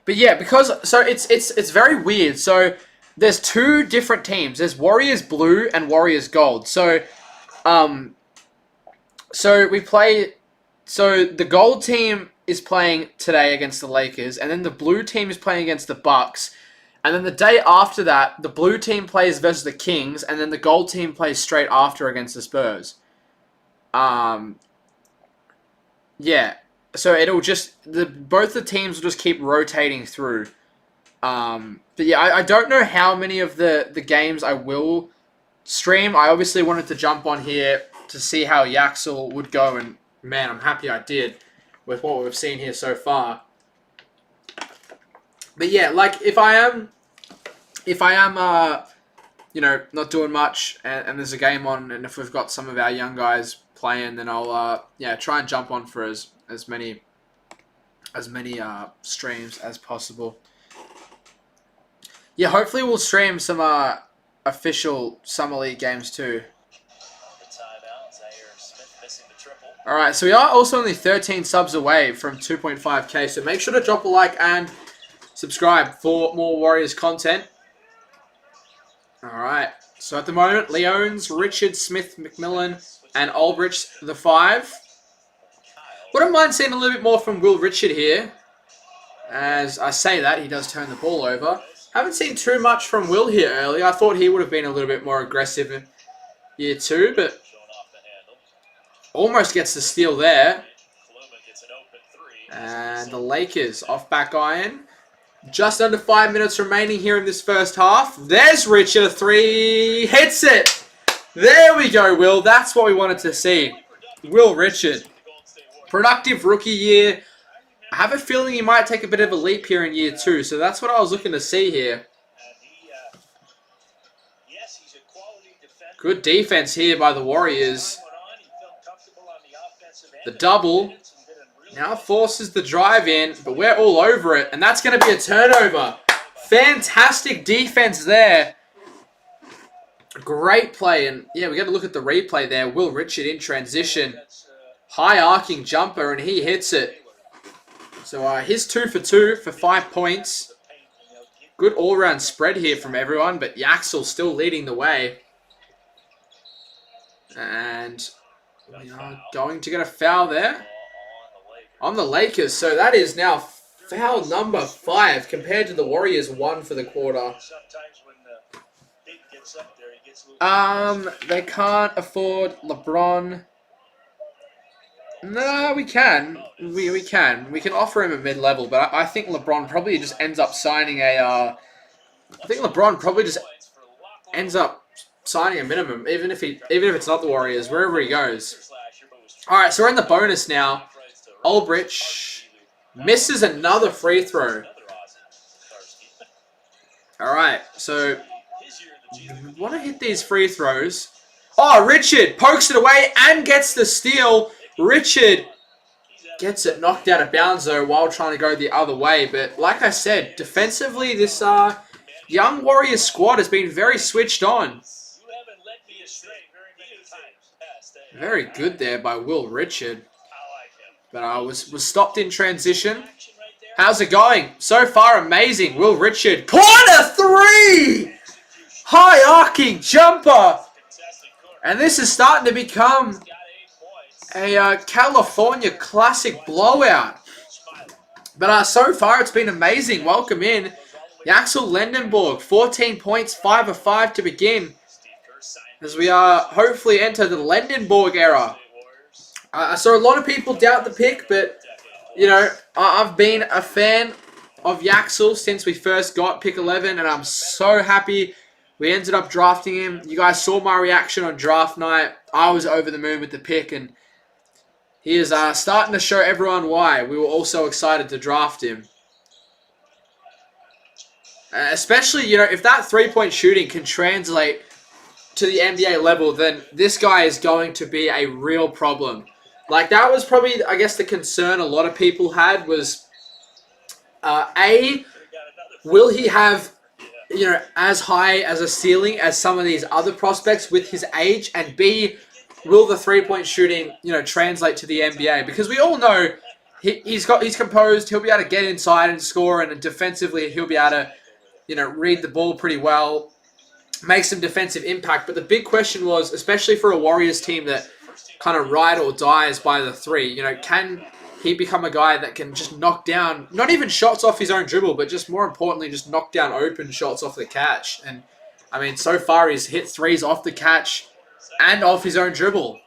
But yeah, because so it's very weird. So there's two different teams. There's Warriors Blue and Warriors Gold. So we play. So the gold team is playing today against the Lakers, and then the blue team is playing against the Bucks. And then the day after that, the blue team plays versus the Kings, and then the gold team plays straight after against the Spurs. Yeah. So it'll just both the teams will just keep rotating through. But yeah, I don't know how many of the games I will stream. I obviously wanted to jump on here to see how Yaxel would go, and man, I'm happy I did with what we've seen here so far. But yeah, like if I am you know, not doing much and there's a game on, and if we've got some of our young guys playing, then I'll yeah, try and jump on for as many streams as possible. Yeah, hopefully we'll stream some official Summer League games too. Alright, so we are also only 13 subs away from 2.5k, so make sure to drop a like and subscribe for more Warriors content. Alright, so at the moment, Leones, Richard, Smith, McMillan, and Aldrich, the 5. Wouldn't mind seeing a little bit more from Will Richard here. As I say that, he does turn the ball over. Haven't seen too much from Will here early. I thought he would have been a little bit more aggressive in year 2, but almost gets the steal there. And the Lakers off back iron. Just under 5 minutes remaining here in this first half. There's Richard, a 3. Hits it. There we go, Will. That's what we wanted to see. Will Richard. Productive rookie year. I have a feeling he might take a bit of a leap here in year 2. So that's what I was looking to see here. Good defense here by the Warriors. The double now forces the drive in, but we're all over it, and that's going to be a turnover. Fantastic defense there. Great play, and yeah, we got to look at the replay there. Will Richard in transition. High arcing jumper, and he hits it. So he's 2 for 2 for 5 points. Good all-round spread here from everyone, but Yaxel still leading the way. And we are going to get a foul there on the Lakers. So that is now foul number 5 compared to the Warriors 1 for the quarter. They can't afford LeBron. No, we can. We can. We can offer him a mid-level, but I think LeBron probably just ends up signing a... I think LeBron probably just ends up signing a minimum, even if it's not the Warriors, wherever he goes. All right, so we're in the bonus now. Aldrich misses another free throw. All right, so we want to hit these free throws. Oh, Richard pokes it away and gets the steal. Richard gets it knocked out of bounds, though, while trying to go the other way. But like I said, defensively, this young Warriors squad has been very switched on. Very good there by Will Richard. But I was stopped in transition. How's it going? So far, amazing. Will Richard. Corner 3! High arcing jumper. And this is starting to become a California classic blowout. But so far, it's been amazing. Welcome in Yaxel Lendenborg. 14 points, 5 of 5 to begin. As we hopefully enter the Lendenborg era. So a lot of people doubt the pick, but, you know, I've been a fan of Yaxel since we first got pick 11, and I'm so happy we ended up drafting him. You guys saw my reaction on draft night. I was over the moon with the pick, and he is starting to show everyone why we were all so excited to draft him. Especially, you know, if that three-point shooting can translate to the NBA level, then this guy is going to be a real problem. Like, that was probably, I guess, the concern a lot of people had was, will he have, you know, as high as a ceiling as some of these other prospects with his age? And B, will the three-point shooting, you know, translate to the NBA? Because we all know he's composed, he'll be able to get inside and score, and defensively he'll be able to, you know, read the ball pretty well, make some defensive impact. But the big question was, especially for a Warriors team that kind of ride or dies by the three, you know, can he become a guy that can just knock down, not even shots off his own dribble, but just more importantly, just knock down open shots off the catch? And, I mean, so far he's hit threes off the catch and off his own dribble.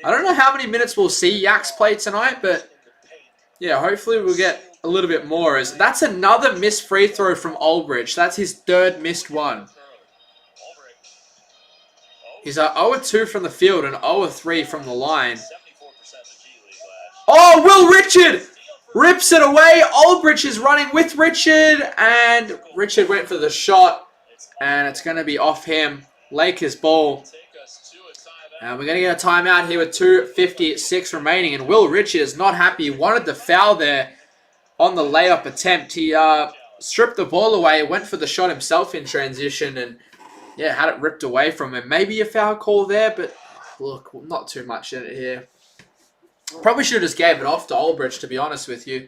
I don't know how many minutes we'll see Yaks play tonight, but yeah, hopefully we'll get a little bit more. As that's another missed free throw from Aldridge. That's his third missed one. He's 0-2 from the field and 0-3 from the line. Oh, Will Richard rips it away. Aldridge is running with Richard, and Richard went for the shot, and it's going to be off him. Lakers ball. And we're going to get a timeout here with 2:56 remaining, and Will Richard is not happy. He wanted the foul there on the layup attempt. He stripped the ball away, went for the shot himself in transition, and yeah, had it ripped away from him. Maybe a foul call there, but look, not too much in it here. Probably should have just gave it off to Aldridge, to be honest with you.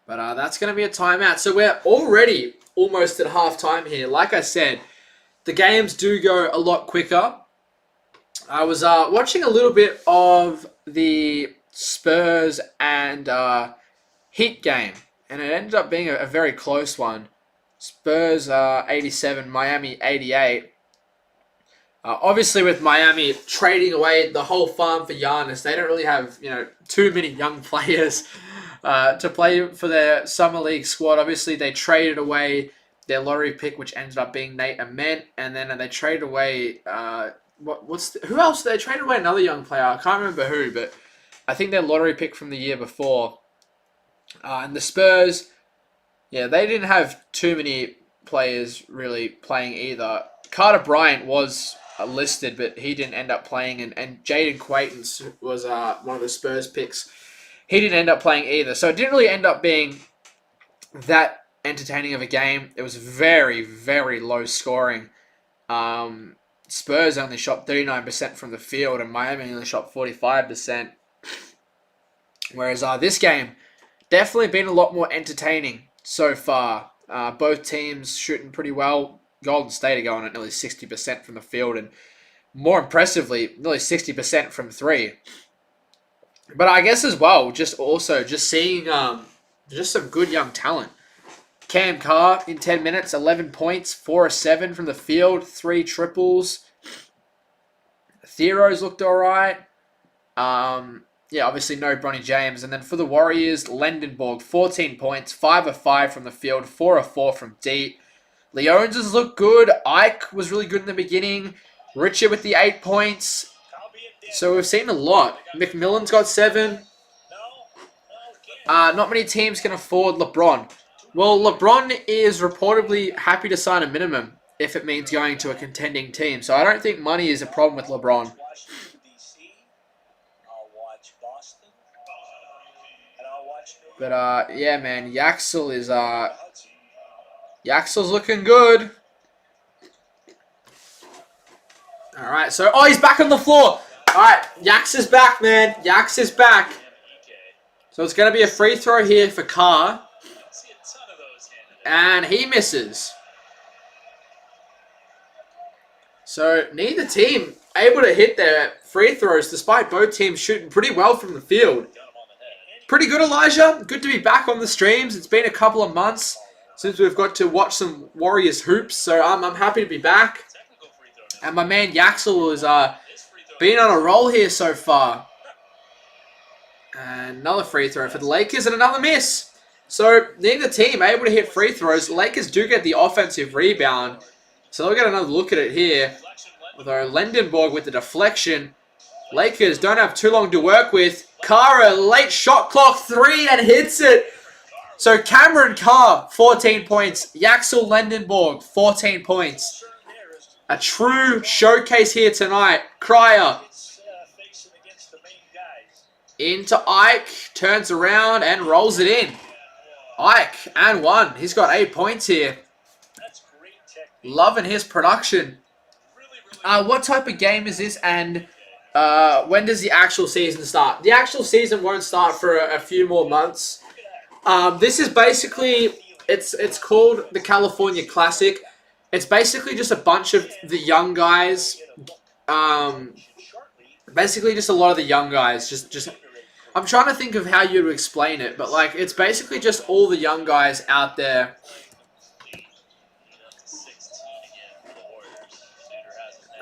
But that's going to be a timeout. So we're already almost at halftime here. Like I said, the games do go a lot quicker. I was watching a little bit of the Spurs and Heat game, and it ended up being a very close one. Spurs 87, Miami 88. Obviously, with Miami trading away the whole farm for Giannis, they don't really have, you know, too many young players to play for their summer league squad. Obviously, they traded away their lottery pick, which ended up being Nate Ament, and then they traded away who else? They traded away another young player. I can't remember who, but I think their lottery pick from the year before. And the Spurs, yeah, they didn't have too many players really playing either. Carter Bryant was listed, but he didn't end up playing, and Jaden Quaitons was one of the Spurs picks. He didn't end up playing either, so it didn't really end up being that entertaining of a game. It was very, very low scoring. Spurs only shot 39% from the field, and Miami only shot 45%. Whereas this game definitely been a lot more entertaining so far. Both teams shooting pretty well. Golden State are going at nearly 60% from the field, and more impressively, nearly 60% from three. But I guess as well, just seeing just some good young talent. Cam Carr in 10 minutes, 11 points, 4 of 7 from the field, 3 triples. Thero's looked alright. Yeah, obviously no Bronny James. And then for the Warriors, Lendenborg, 14 points, 5 of 5 from the field, 4 of 4 from deep. Leones has looked good. Ike was really good in the beginning. Richard with the 8 points. So we've seen a lot. McMillan's got 7. Not many teams can afford LeBron. Well, LeBron is reportedly happy to sign a minimum if it means going to a contending team. So I don't think money is a problem with LeBron. But yeah, man, Yaxel is Yaxel's looking good. All right, so he's back on the floor. All right, Yax is back, man. Yax is back. So it's going to be a free throw here for Carr. And he misses. So neither team able to hit their free throws despite both teams shooting pretty well from the field. Pretty good, Elijah. Good to be back on the streams. It's been a couple of months since we've got to watch some Warriors hoops. So I'm happy to be back. And my man Yaxel has been on a roll here so far. And another free throw for the Lakers and another miss. So neither team able to hit free throws. The Lakers do get the offensive rebound. So we'll get another look at it here. Although Lendenborg with the deflection Lakers don't have too long to work with. Kara, late shot clock 3 and hits it. So Cameron Carr, 14 points. Yaxel Lendenborg, 14 points. A true showcase here tonight. Cryer into Ike, turns around and rolls it in. Ike and 1. He's got 8 points here. Loving his production. What type of game is this, and when does the actual season start? The actual season won't start for a few more months. This is basically, it's called the California Classic. It's basically just a bunch of the young guys. Basically just a lot of the young guys. Just I'm trying to think of how you would explain it, but like it's basically just all the young guys out there.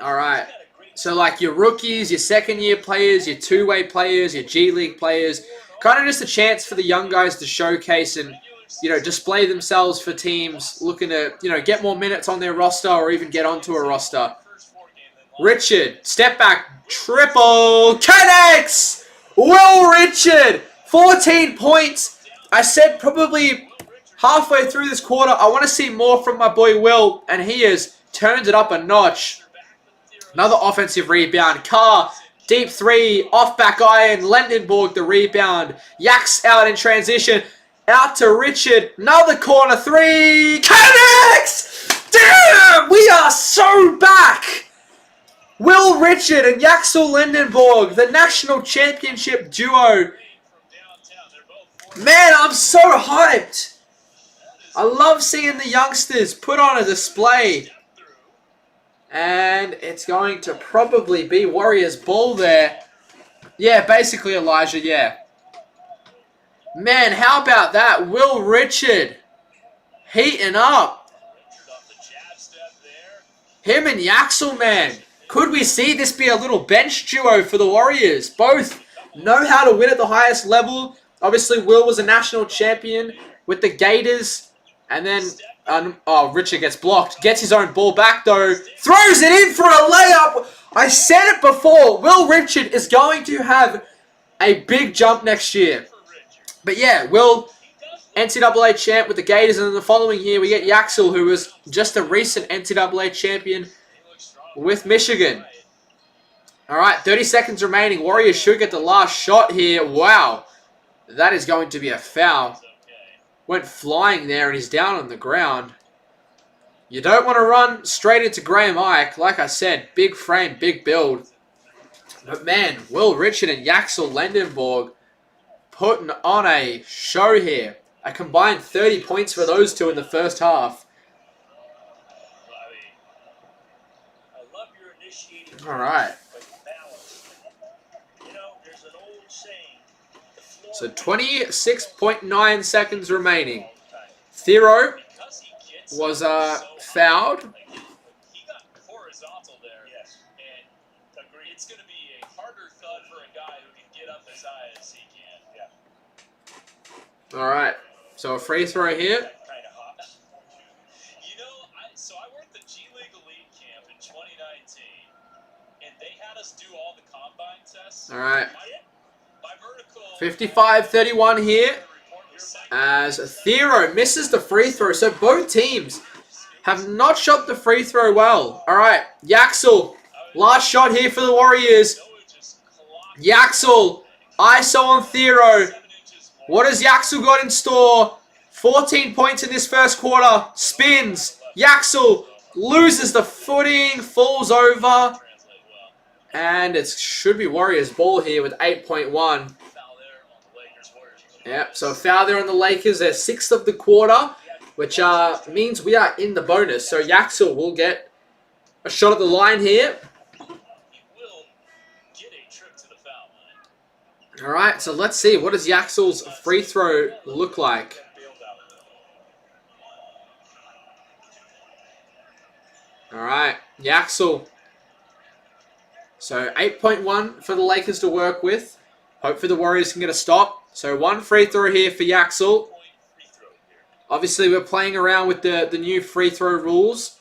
All right. So like your rookies, your second-year players, your two-way players, your G League players, kind of just a chance for the young guys to showcase and, you know, display themselves for teams looking to, you know, get more minutes on their roster or even get onto a roster. Richard, step back, triple, connects! Will Richard, 14 points. I said probably halfway through this quarter, I want to see more from my boy Will, and he has turned it up a notch. Another offensive rebound. Carr, deep 3, off back iron. Lendenborg the rebound. Yaks out in transition. Out to Richard. Another corner 3. Connects! Damn! We are so back! Will Richard and Yaxel Lendenborg, the national championship duo. Man, I'm so hyped. I love seeing the youngsters put on a display. And it's going to probably be Warriors ball there. Yeah, basically Elijah, yeah. Man, how about that? Will Richard heating up. Him and Yaxel, man. Could we see this be a little bench duo for the Warriors? Both know how to win at the highest level. Obviously, Will was a national champion with the Gators. And then... Richard gets blocked. Gets his own ball back, though. Throws it in for a layup. I said it before. Will Richard is going to have a big jump next year. But yeah, Will, NCAA champ with the Gators. And then the following year, we get Yaxel, who was just a recent NCAA champion with Michigan. All right, 30 seconds remaining. Warriors should get the last shot here. Wow. That is going to be a foul. Went flying there and he's down on the ground. You don't want to run straight into Graham Ike. Like I said, big frame, big build. But man, Will Richard and Yaxel Lendenborg putting on a show here. A combined 30 points for those two in the first half. All right. So 26.9 seconds remaining. Thero was fouled. He got horizontal there. Yes. And agree. It's going to be a harder thud for a guy who can get up as high as he can. Yeah. All right. So a free throw here. Kind of hot. You know, so I worked the G League Elite Camp in 2019, and they had us do all the combine tests. All right. My vertical 55-31 here. As Thero misses the free throw. So both teams have not shot the free throw well. All right. Yaxel. Last shot here for the Warriors. Yaxel. ISO on Thero. What has Yaxel got in store? 14 points in this first quarter. Spins. Yaxel loses the footing. Falls over. And it should be Warriors ball here with 8.1. Yep, so a foul there on the Lakers. They're 6th of the quarter, which means we are in the bonus. So Yaxel will get a shot at the line here. All right, so let's see. What does Yaxel's free throw look like? All right, Yaxel. So 8.1 for the Lakers to work with. Hopefully the Warriors can get a stop. So one free throw here for Yaxel. Obviously we're playing around with the new free throw rules.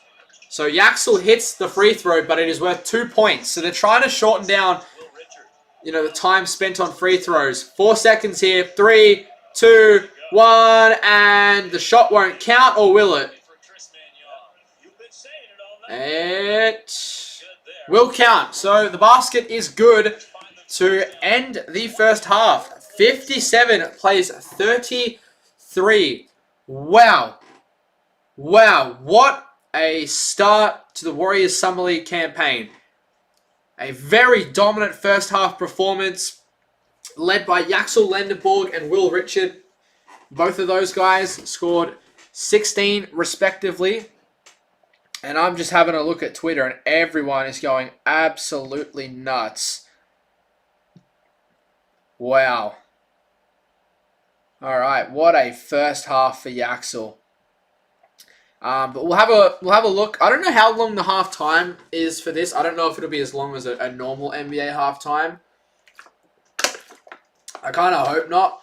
So Yaxel hits the free throw, but it is worth 2 points. So they're trying to shorten down the time spent on free throws. 4 seconds here. 3, 2, 1, and the shot won't count, or will it? It will count. So the basket is good to end the first half. 57 plays 33. Wow. Wow. What a start to the Warriors Summer League campaign. A very dominant first half performance led by Yaxel Lendeborg and Will Richard. Both of those guys scored 16 respectively. And I'm just having a look at Twitter and everyone is going absolutely nuts. Wow. Alright, what a first half for Yaxel. But we'll have a look. I don't know how long the halftime is for this. I don't know if it'll be as long as a normal NBA halftime. I kind of hope not.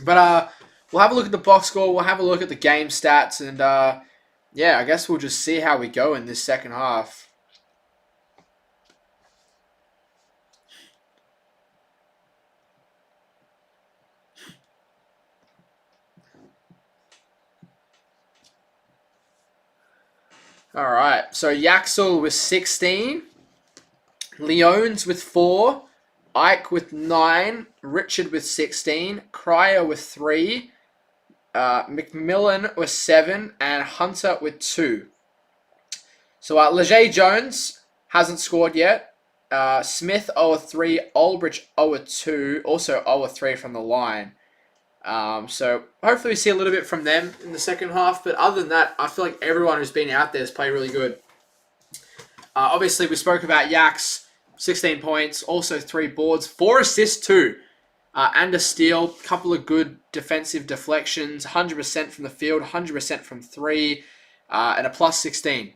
But we'll have a look at the box score. We'll have a look at the game stats. And yeah, I guess we'll just see how we go in this second half. All right, so Yaxel with 16, Leones with 4, Ike with 9, Richard with 16, Cryer with 3, McMillan with 7, and Hunter with 2. So Leger Jones hasn't scored yet. Smith 0-3, Aldrich 0-2, also 0-3 from the line. So hopefully we see a little bit from them in the second half. But other than that, I feel like everyone who's been out there has played really good. Obviously, we spoke about Yax, 16 points, also 3 boards, 4 assists too, and a steal. Couple of good defensive deflections, 100% from the field, 100% from 3, and a plus 16.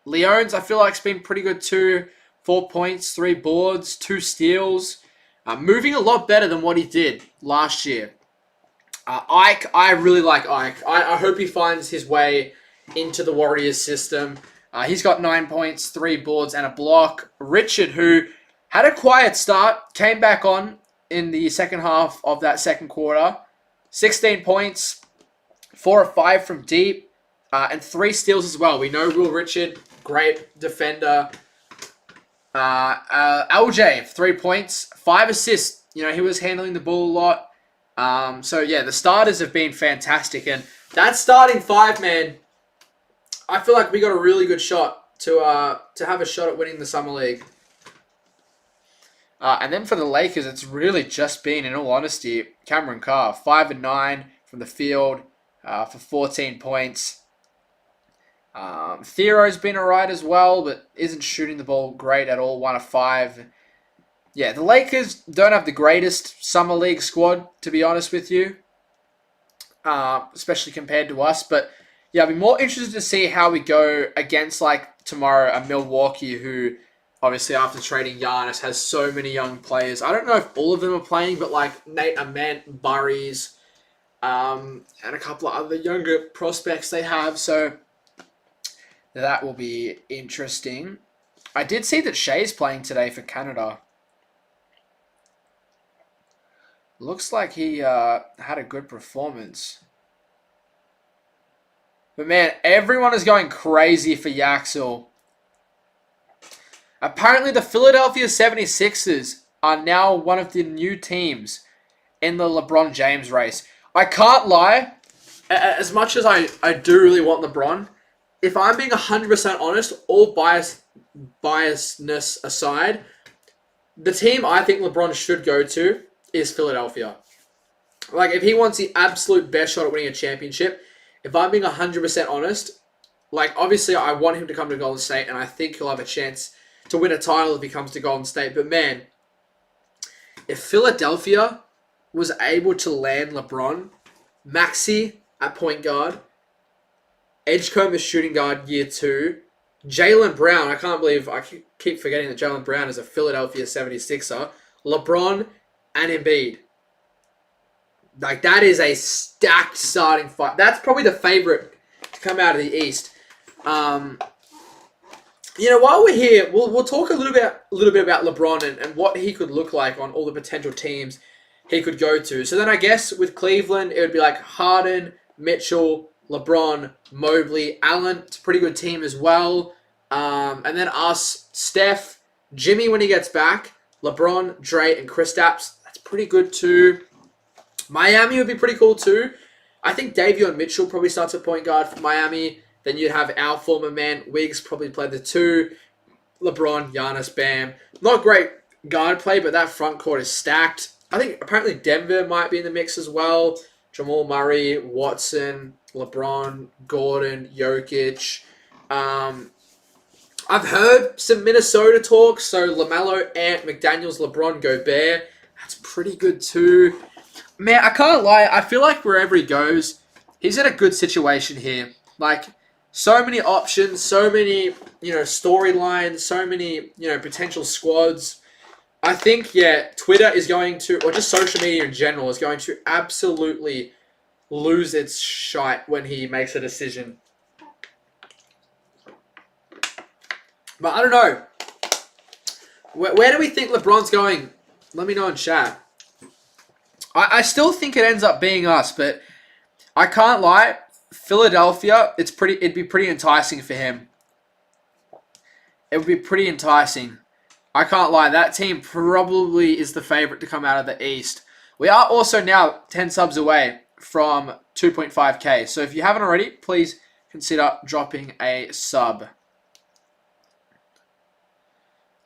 Leones, I feel like, has been pretty good too. 4 points, 3 boards, 2 steals. Moving a lot better than what he did last year. Ike, I really like Ike. I hope he finds his way into the Warriors system. He's got 9 points, 3 boards, and a block. Richard, who had a quiet start, came back on in the second half of that second quarter. 16 points, 4 or 5 from deep, and 3 steals as well. We know Will Richard, great defender. LJ, 3 points, 5 assists. He was handling the ball a lot. So yeah, the starters have been fantastic, and that starting 5, man, I feel like we got a really good shot to have a shot at winning the Summer League. And then for the Lakers, it's really just been, in all honesty, Cameron Carr, 5 and 9 from the field for 14 points. Thero's been alright as well, but isn't shooting the ball great at all, 1 of 5. Yeah, the Lakers don't have the greatest Summer League squad, to be honest with you, especially compared to us. But yeah, I'd be more interested to see how we go against, like, tomorrow, a Milwaukee who, obviously, after trading Giannis, has so many young players. I don't know if all of them are playing, but like Nate Ament, Burries, and a couple of other younger prospects they have. So that will be interesting. I did see that Shea's playing today for Canada. Looks like he had a good performance. But man, everyone is going crazy for Yaxel. Apparently the Philadelphia 76ers are now one of the new teams in the LeBron James race. I can't lie, as much as I do really want LeBron, if I'm being 100% honest, all biasness aside, the team I think LeBron should go to is Philadelphia. Like, if he wants the absolute best shot at winning a championship, if I'm being 100% honest, like, obviously I want him to come to Golden State, and I think he'll have a chance to win a title if he comes to Golden State. But man, if Philadelphia was able to land LeBron, Maxey at point guard, Edgecombe as shooting guard year 2, Jaylen Brown, I can't believe I keep forgetting that Jaylen Brown is a Philadelphia 76er, LeBron and Embiid. Like, that is a stacked starting fight. That's probably the favorite to come out of the East. You know, while we're here, we'll talk a little bit about LeBron and what he could look like on all the potential teams he could go to. So then I guess with Cleveland, it would be like Harden, Mitchell, LeBron, Mobley, Allen. It's a pretty good team as well. And then us, Steph, Jimmy when he gets back, LeBron, Dre, and Kristaps. That's pretty good too. Miami would be pretty cool too. I think Davion Mitchell probably starts at point guard for Miami. Then you'd have our former man, Wiggs, probably play the 2. LeBron, Giannis, Bam. Not great guard play, but that front court is stacked. I think apparently Denver might be in the mix as well. Jamal Murray, Watson, LeBron, Gordon, Jokic. I've heard some Minnesota talk, so LaMelo, Ant, McDaniels, LeBron, Gobert. That's pretty good too. Man, I can't lie. I feel like wherever he goes, he's in a good situation here. Like, so many options, so many, storylines, so many, potential squads. I think, Twitter is going to, or just social media in general, is going to absolutely lose its shite when he makes a decision. But I don't know. Where do we think LeBron's going? Let me know in chat. I still think it ends up being us, but I can't lie. Philadelphia, it'd be pretty enticing for him. It would be pretty enticing. I can't lie. That team probably is the favorite to come out of the East. We are also now 10 subs away from 2.5k. So if you haven't already, please consider dropping a sub.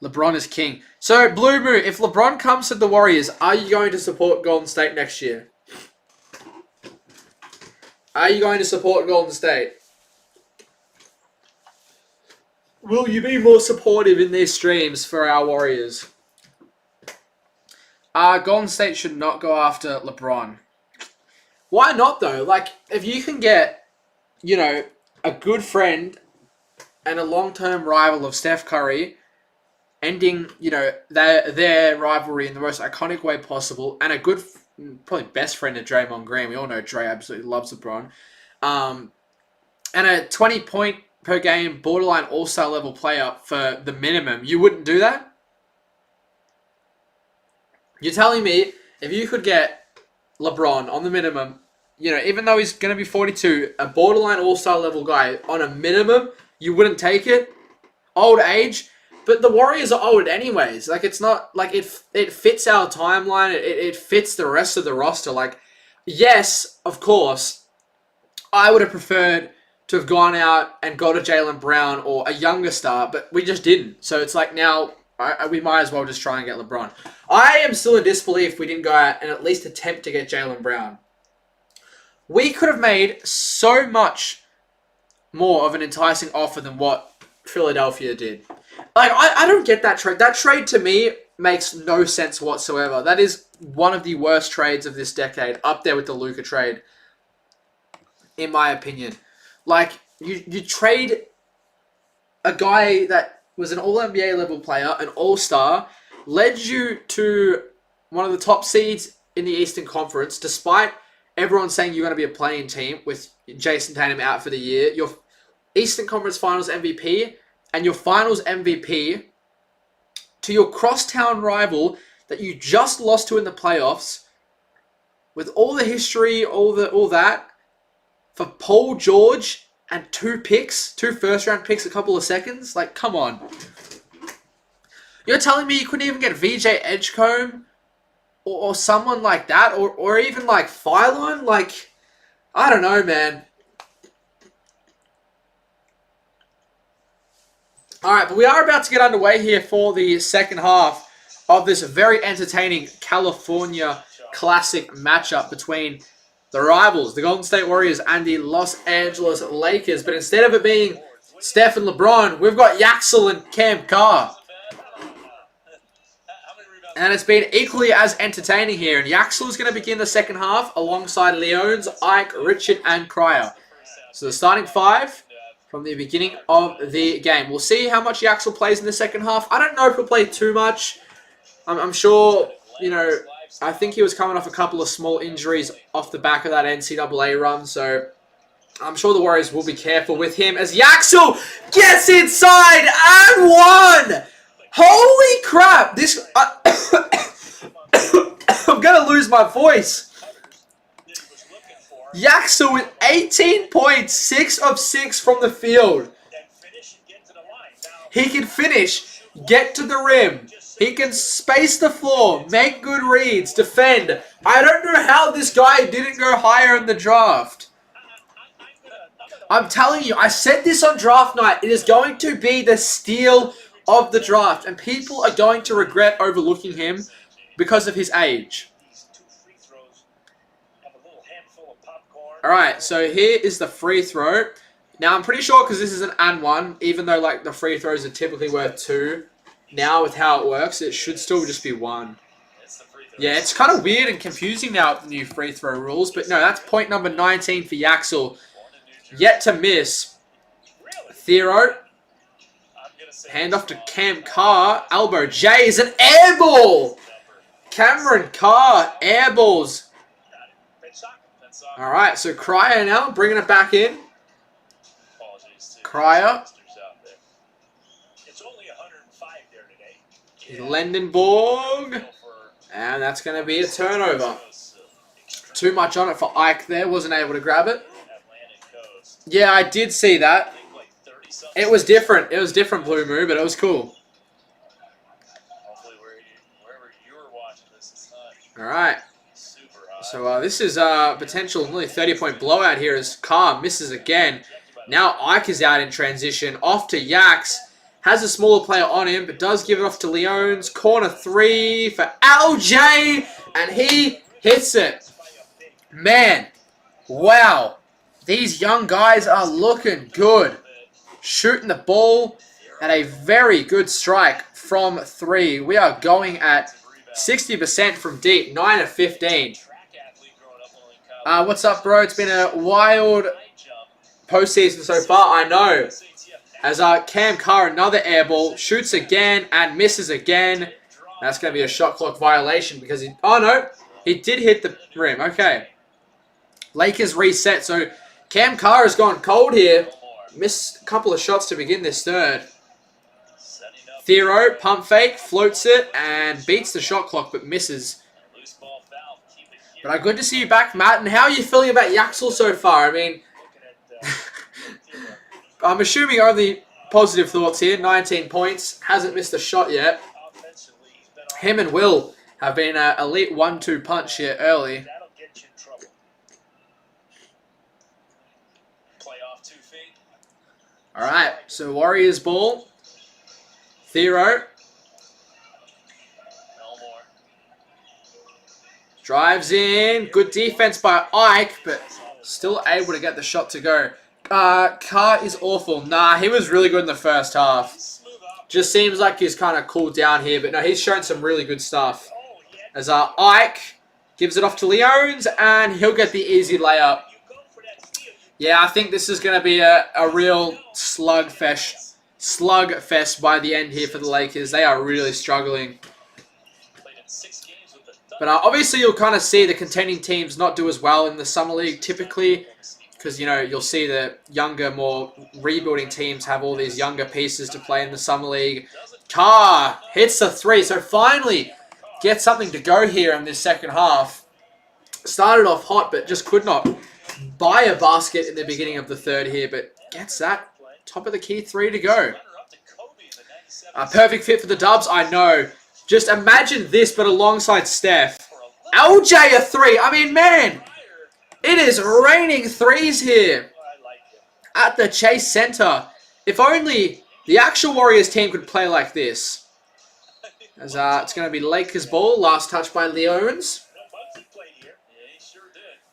LeBron is king. So, Blue Moon, if LeBron comes to the Warriors, are you going to support Golden State next year? Are you going to support Golden State? Will you be more supportive in these streams for our Warriors? Golden State should not go after LeBron. Why not, though? Like, if you can get, a good friend and a long-term rival of Steph Curry, ending, their rivalry in the most iconic way possible, and a good, probably best friend of Draymond Green. We all know Dre absolutely loves LeBron. And a 20-point per game, borderline all-star level player for the minimum. You wouldn't do that? You're telling me if you could get LeBron on the minimum, even though he's going to be 42, a borderline all-star level guy on a minimum, you wouldn't take it? Old age? But the Warriors are old anyways. Like, it's not, like, it fits our timeline. It fits the rest of the roster. Like, yes, of course, I would have preferred to have gone out and got a Jaylen Brown or a younger star, but we just didn't. So it's like now we might as well just try and get LeBron. I am still in disbelief we didn't go out and at least attempt to get Jaylen Brown. We could have made so much more of an enticing offer than what Philadelphia did. Like, I don't get that trade. That trade, to me, makes no sense whatsoever. That is one of the worst trades of this decade, up there with the Luka trade, in my opinion. Like, you trade a guy that was an All-NBA level player, an All-Star, led you to one of the top seeds in the Eastern Conference, despite everyone saying you're going to be a playing team with Jason Tatum out for the year. Your Eastern Conference Finals MVP and your Finals MVP to your crosstown rival that you just lost to in the playoffs, with all the history, all that, for Paul George and 2 first-round picks, a couple of seconds? Like, come on. You're telling me you couldn't even get VJ Edgecombe or someone like that, or even like Phylon? Like, I don't know, man. Alright, but we are about to get underway here for the second half of this very entertaining California Classic matchup between the rivals, the Golden State Warriors and the Los Angeles Lakers. But instead of it being Steph and LeBron, we've got Yaxel and Cam Carr. And it's been equally as entertaining here. And Yaxel is going to begin the second half alongside Leones, Ike, Richard, and Cryer. So the starting 5 from the beginning of the game. We'll see how much Yaxel plays in the second half. I don't know if he'll play too much. I'm sure, I think he was coming off a couple of small injuries off the back of that NCAA run. So I'm sure the Warriors will be careful with him as Yaxel gets inside and one. Holy crap! This I'm gonna lose my voice. Yaxel with 18 points, 6 of 6 from the field. He can finish, get to the rim. He can space the floor, make good reads, defend. I don't know how this guy didn't go higher in the draft. I'm telling you, I said this on draft night. It is going to be the steal of the draft. And people are going to regret overlooking him because of his age. Alright, so here is the free throw. Now, I'm pretty sure because this is an and one, even though like the free throws are typically worth 2. Now, with how it works, it should still just be 1. Yeah, it's kind of weird and confusing now with the new free throw rules. But no, that's point number 19 for Yaxel. Yet to miss. Thero. Hand off to Cam Carr. Elbow. Jay is an air ball. Cameron Carr. Air balls. Alright, so Cryer now. Bringing it back in. Cryer. Lendenborg. And that's going to be a turnover. Too much on it for Ike there. Wasn't able to grab it. Yeah, I did see that. It was different. It was different, Blue Moo, but it was cool. Alright. So this is a potential nearly 30-point blowout here as Carr misses again. Now Ike is out in transition. Off to Yax. Has a smaller player on him, but does give it off to Leones. Corner 3 for LJ. And he hits it. Man. Wow. These young guys are looking good. Shooting the ball at a very good strike from 3. We are going at 60% from deep. 9 of 15. What's up, bro? It's been a wild postseason so far, I know. As Cam Carr, another air ball, shoots again and misses again. That's going to be a shot clock violation because he... Oh, no. He did hit the rim. Okay. Lakers reset. So, Cam Carr has gone cold here. Missed a couple of shots to begin this third. Thero, pump fake, floats it, and beats the shot clock, but misses. But good to see you back, Matt. And how are you feeling about Yaxel so far? I mean... I'm assuming only positive thoughts here. 19 points. Hasn't missed a shot yet. Him and Will have been an elite 1-2 punch here early. Alright, so Warriors ball. Thero. Drives in. Good defense by Ike, but still able to get the shot to go. Carr is awful. Nah, he was really good in the first half. Just seems like he's kind of cooled down here. But no, he's shown some really good stuff. As Ike gives it off to Leones, and he'll get the easy layup. Yeah, I think this is going to be a real slugfest by the end here for the Lakers. They are really struggling. But obviously you'll kind of see the contending teams not do as well in the Summer League typically. Because, you know, you'll see the younger, more rebuilding teams have all these younger pieces to play in the Summer League. Carr hits the 3. So finally gets something to go here in this second half. Started off hot, but just could not buy a basket in the beginning of the third here. But gets that top of the key 3 to go. A perfect fit for the Dubs, I know. Just imagine this, but alongside Steph. LJ a 3. I mean, man. It is raining 3s here at the Chase Center. If only the actual Warriors team could play like this. As it's going to be Lakers ball. Last touch by Leones.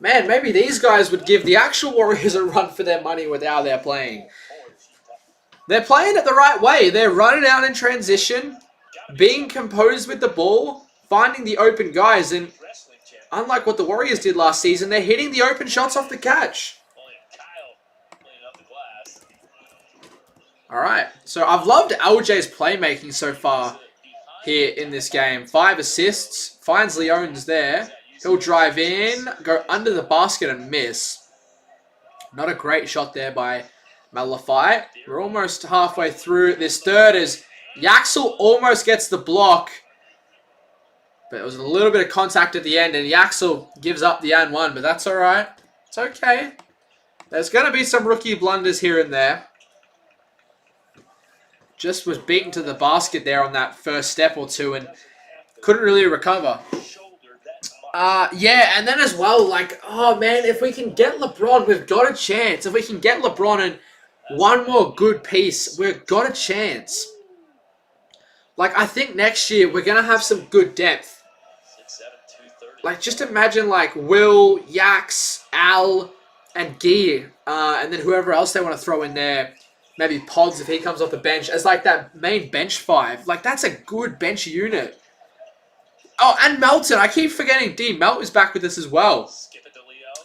Man, maybe these guys would give the actual Warriors a run for their money with how they're playing. They're playing it the right way. They're running out in transition, being composed with the ball, finding the open guys, and unlike what the Warriors did last season, they're hitting the open shots off the catch. Alright, so I've loved LJ's playmaking so far here in this game. 5 assists, finds Leones there. He'll drive in, go under the basket and miss. Not a great shot there by Malafai. We're almost halfway through this third as Yaxel almost gets the block. But it was a little bit of contact at the end, and Yaxel gives up the and one, but that's all right. It's okay. There's going to be some rookie blunders here and there. Just was beaten to the basket there on that first step or two and couldn't really recover. Yeah, and then as well, like, oh man, if we can get LeBron, we've got a chance. If we can get LeBron and one more good piece, we've got a chance. Like, I think next year we're going to have some good depth. Like, just imagine, like, Will, Yax, Al, and Guy, and then whoever else they want to throw in there. Maybe Pods if he comes off the bench as, like, that main bench five. Like, that's a good bench unit. Oh, and Melton. I keep forgetting D. Melt is back with us as well.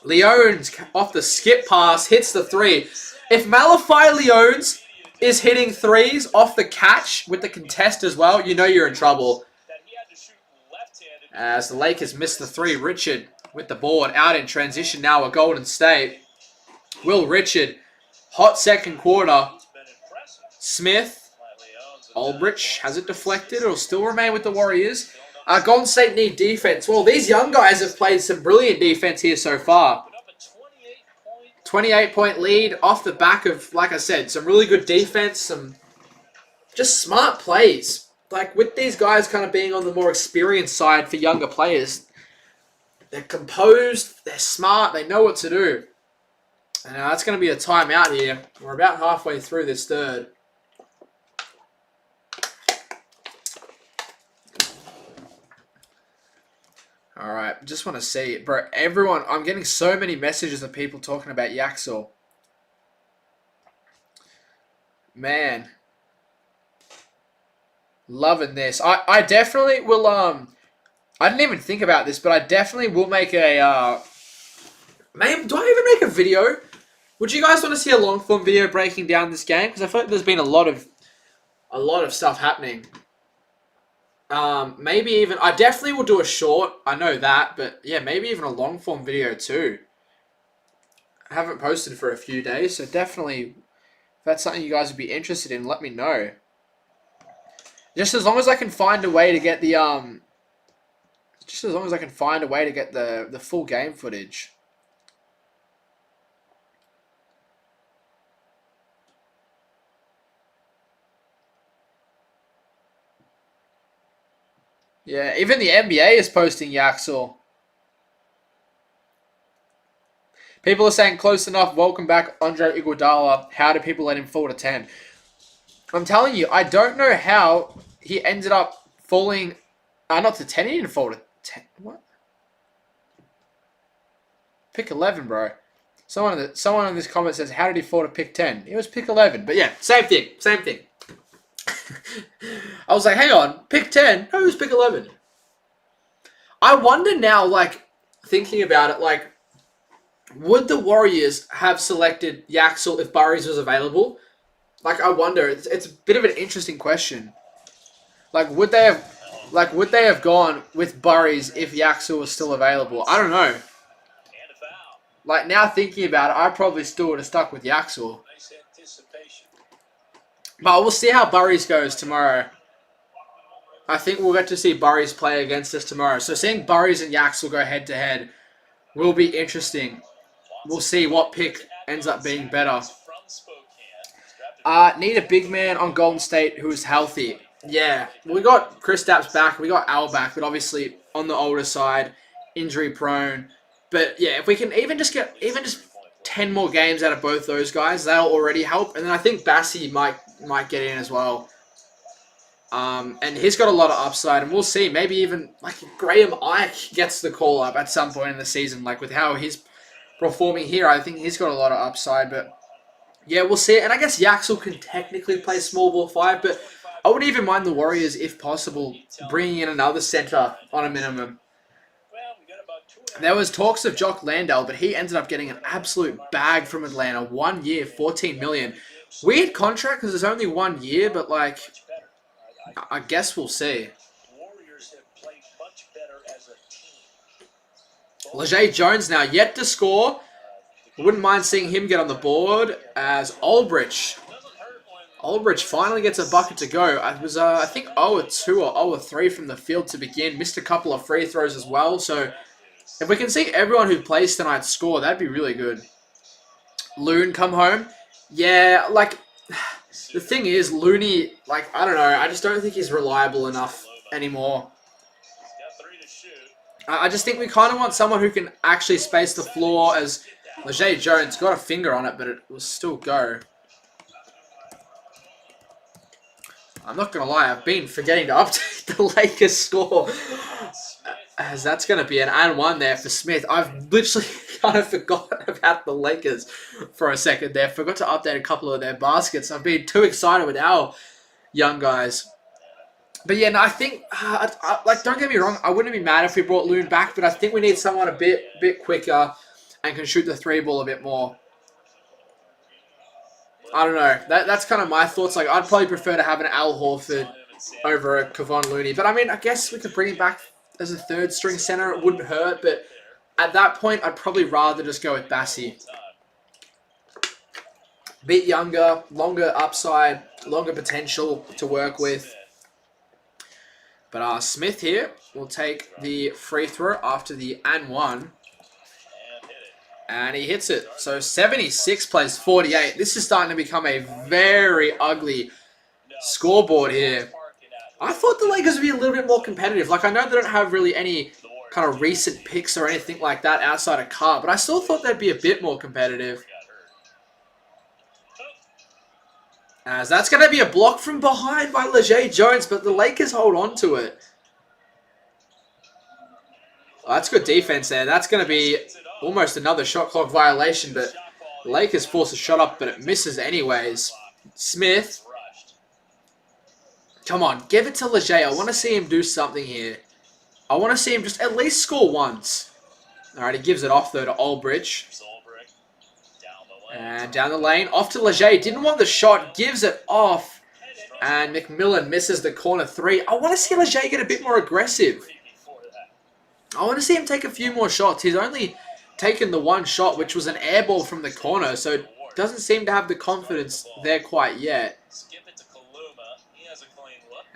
Leones off the skip pass, hits the three. If Malafai Leones is hitting threes off the catch with the contest as well, you know you're in trouble. As the Lakers miss the three, Richard with the board out in transition now at Golden State. Will Richard, hot second quarter. Smith, Aldrich has it deflected. It'll still remain with the Warriors. Golden State need defense. Well, these young guys have played some brilliant defense here so far. 28-point lead off the back of, like I said, some really good defense, some just smart plays. Like, with these guys kind of being on the more experienced side for younger players, they're composed, they're smart, they know what to do. And that's going to be a timeout here. We're about halfway through this third. Alright, just want to see, bro, everyone, I'm getting so many messages of people talking about Yaxel. Man. Loving this. I definitely will, I didn't even think about this, but I definitely will make a, maybe, do I even make a video? Would you guys want to see a long form video breaking down this game? Because I feel like there's been a lot of stuff happening. Maybe even, I definitely will do a short, I know that, but yeah, maybe even a long form video too. I haven't posted for a few days, so definitely, if that's something you guys would be interested in, let me know. Just as long as I can find a way to get the, just as long as I can find a way to get the full game footage. Yeah, even the NBA is posting Yaxel. People are saying close enough. Welcome back, Andre Iguodala. How do people let him fall to 10? I'm telling you, I don't know how he ended up falling. Not to 10. He didn't fall to 10. What? Pick 11, bro. Someone in this comment says, how did he fall to pick 10? It was pick 11. But yeah, same thing. Same thing. I was like, hang on, pick 10? No, it was pick 11. I wonder now, like, thinking about it, like, would the Warriors have selected Yaxel if Burries was available? Like, I wonder. It's a bit of an interesting question. Like, would they have gone with Burries if Yaxel was still available? I don't know. Like, now thinking about it, I probably still would have stuck with Yaxel. But we'll see how Burries goes tomorrow. I think we'll get to see Burries play against us tomorrow. So seeing Burries and Yaxel go head-to-head will be interesting. We'll see what pick ends up being better. Need a big man on Golden State who is healthy. Yeah, we got Kristaps back. We got Al back, but obviously on the older side, injury-prone. But yeah, if we can even just 10 more games out of both those guys, that'll already help. And then I think Bassi might get in as well. And he's got a lot of upside, and we'll see. Maybe even like Graham Ike gets the call up at some point in the season. Like with how he's performing here, I think he's got a lot of upside. But yeah, we'll see. And I guess Yaxel can technically play small ball 5, but I wouldn't even mind the Warriors, if possible, bringing in another center on a minimum. There was talks of Jock Landale, but he ended up getting an absolute bag from Atlanta. 1 year, $14 million. Weird contract because it's only 1 year, but like, I guess we'll see. Leger Jones now yet to score. Wouldn't mind seeing him get on the board as Aldrich. Aldrich finally gets a bucket to go. It was, I think, 0-2 or 0-3 from the field to begin. Missed a couple of free throws as well. So if we can see everyone who plays tonight score, that'd be really good. Loon come home. Yeah, like, the thing is, Looney, like, I don't know. I just don't think he's reliable enough anymore. I just think we kind of want someone who can actually space the floor, as Leger Jones got a finger on it, but it will still go. I'm not going to lie, I've been forgetting to update the Lakers score, as that's going to be an and one there for Smith. I've literally kind of forgot about the Lakers for a second there. Forgot to update a couple of their baskets. I've been too excited with our young guys. But yeah, no, I think, like, don't get me wrong, I wouldn't be mad if we brought Loon back, but I think we need someone a bit quicker and can shoot the three ball a bit more. I don't know. That's kind of my thoughts. Like, I'd probably prefer to have an Al Horford over a Kevon Looney. But I mean, I guess we could bring him back as a third string center. It wouldn't hurt, but at that point, I'd probably rather just go with Bassi. Bit younger, longer upside, longer potential to work with. But Smith here will take the free throw after the and one. And he hits it. So 76 plays 48. This is starting to become a very ugly scoreboard here. I thought the Lakers would be a little bit more competitive. Like, I know they don't have really any kind of recent picks or anything like that outside of Carr, but I still thought they'd be a bit more competitive. As that's going to be a block from behind by Leger Jones, but the Lakers hold on to it. Oh, that's good defense there. That's going to be almost another shot clock violation, but the Lakers force a shot up, but it misses anyways. Smith. Come on, give it to Leger. I want to see him do something here. I want to see him just at least score once. All right, he gives it off, though, to Aldrich. And down the lane, off to Leger. Didn't want the shot, gives it off. And McMillan misses the corner three. I want to see Leger get a bit more aggressive. I want to see him take a few more shots. He's only taken the one shot, which was an air ball from the corner, so doesn't seem to have the confidence there quite yet.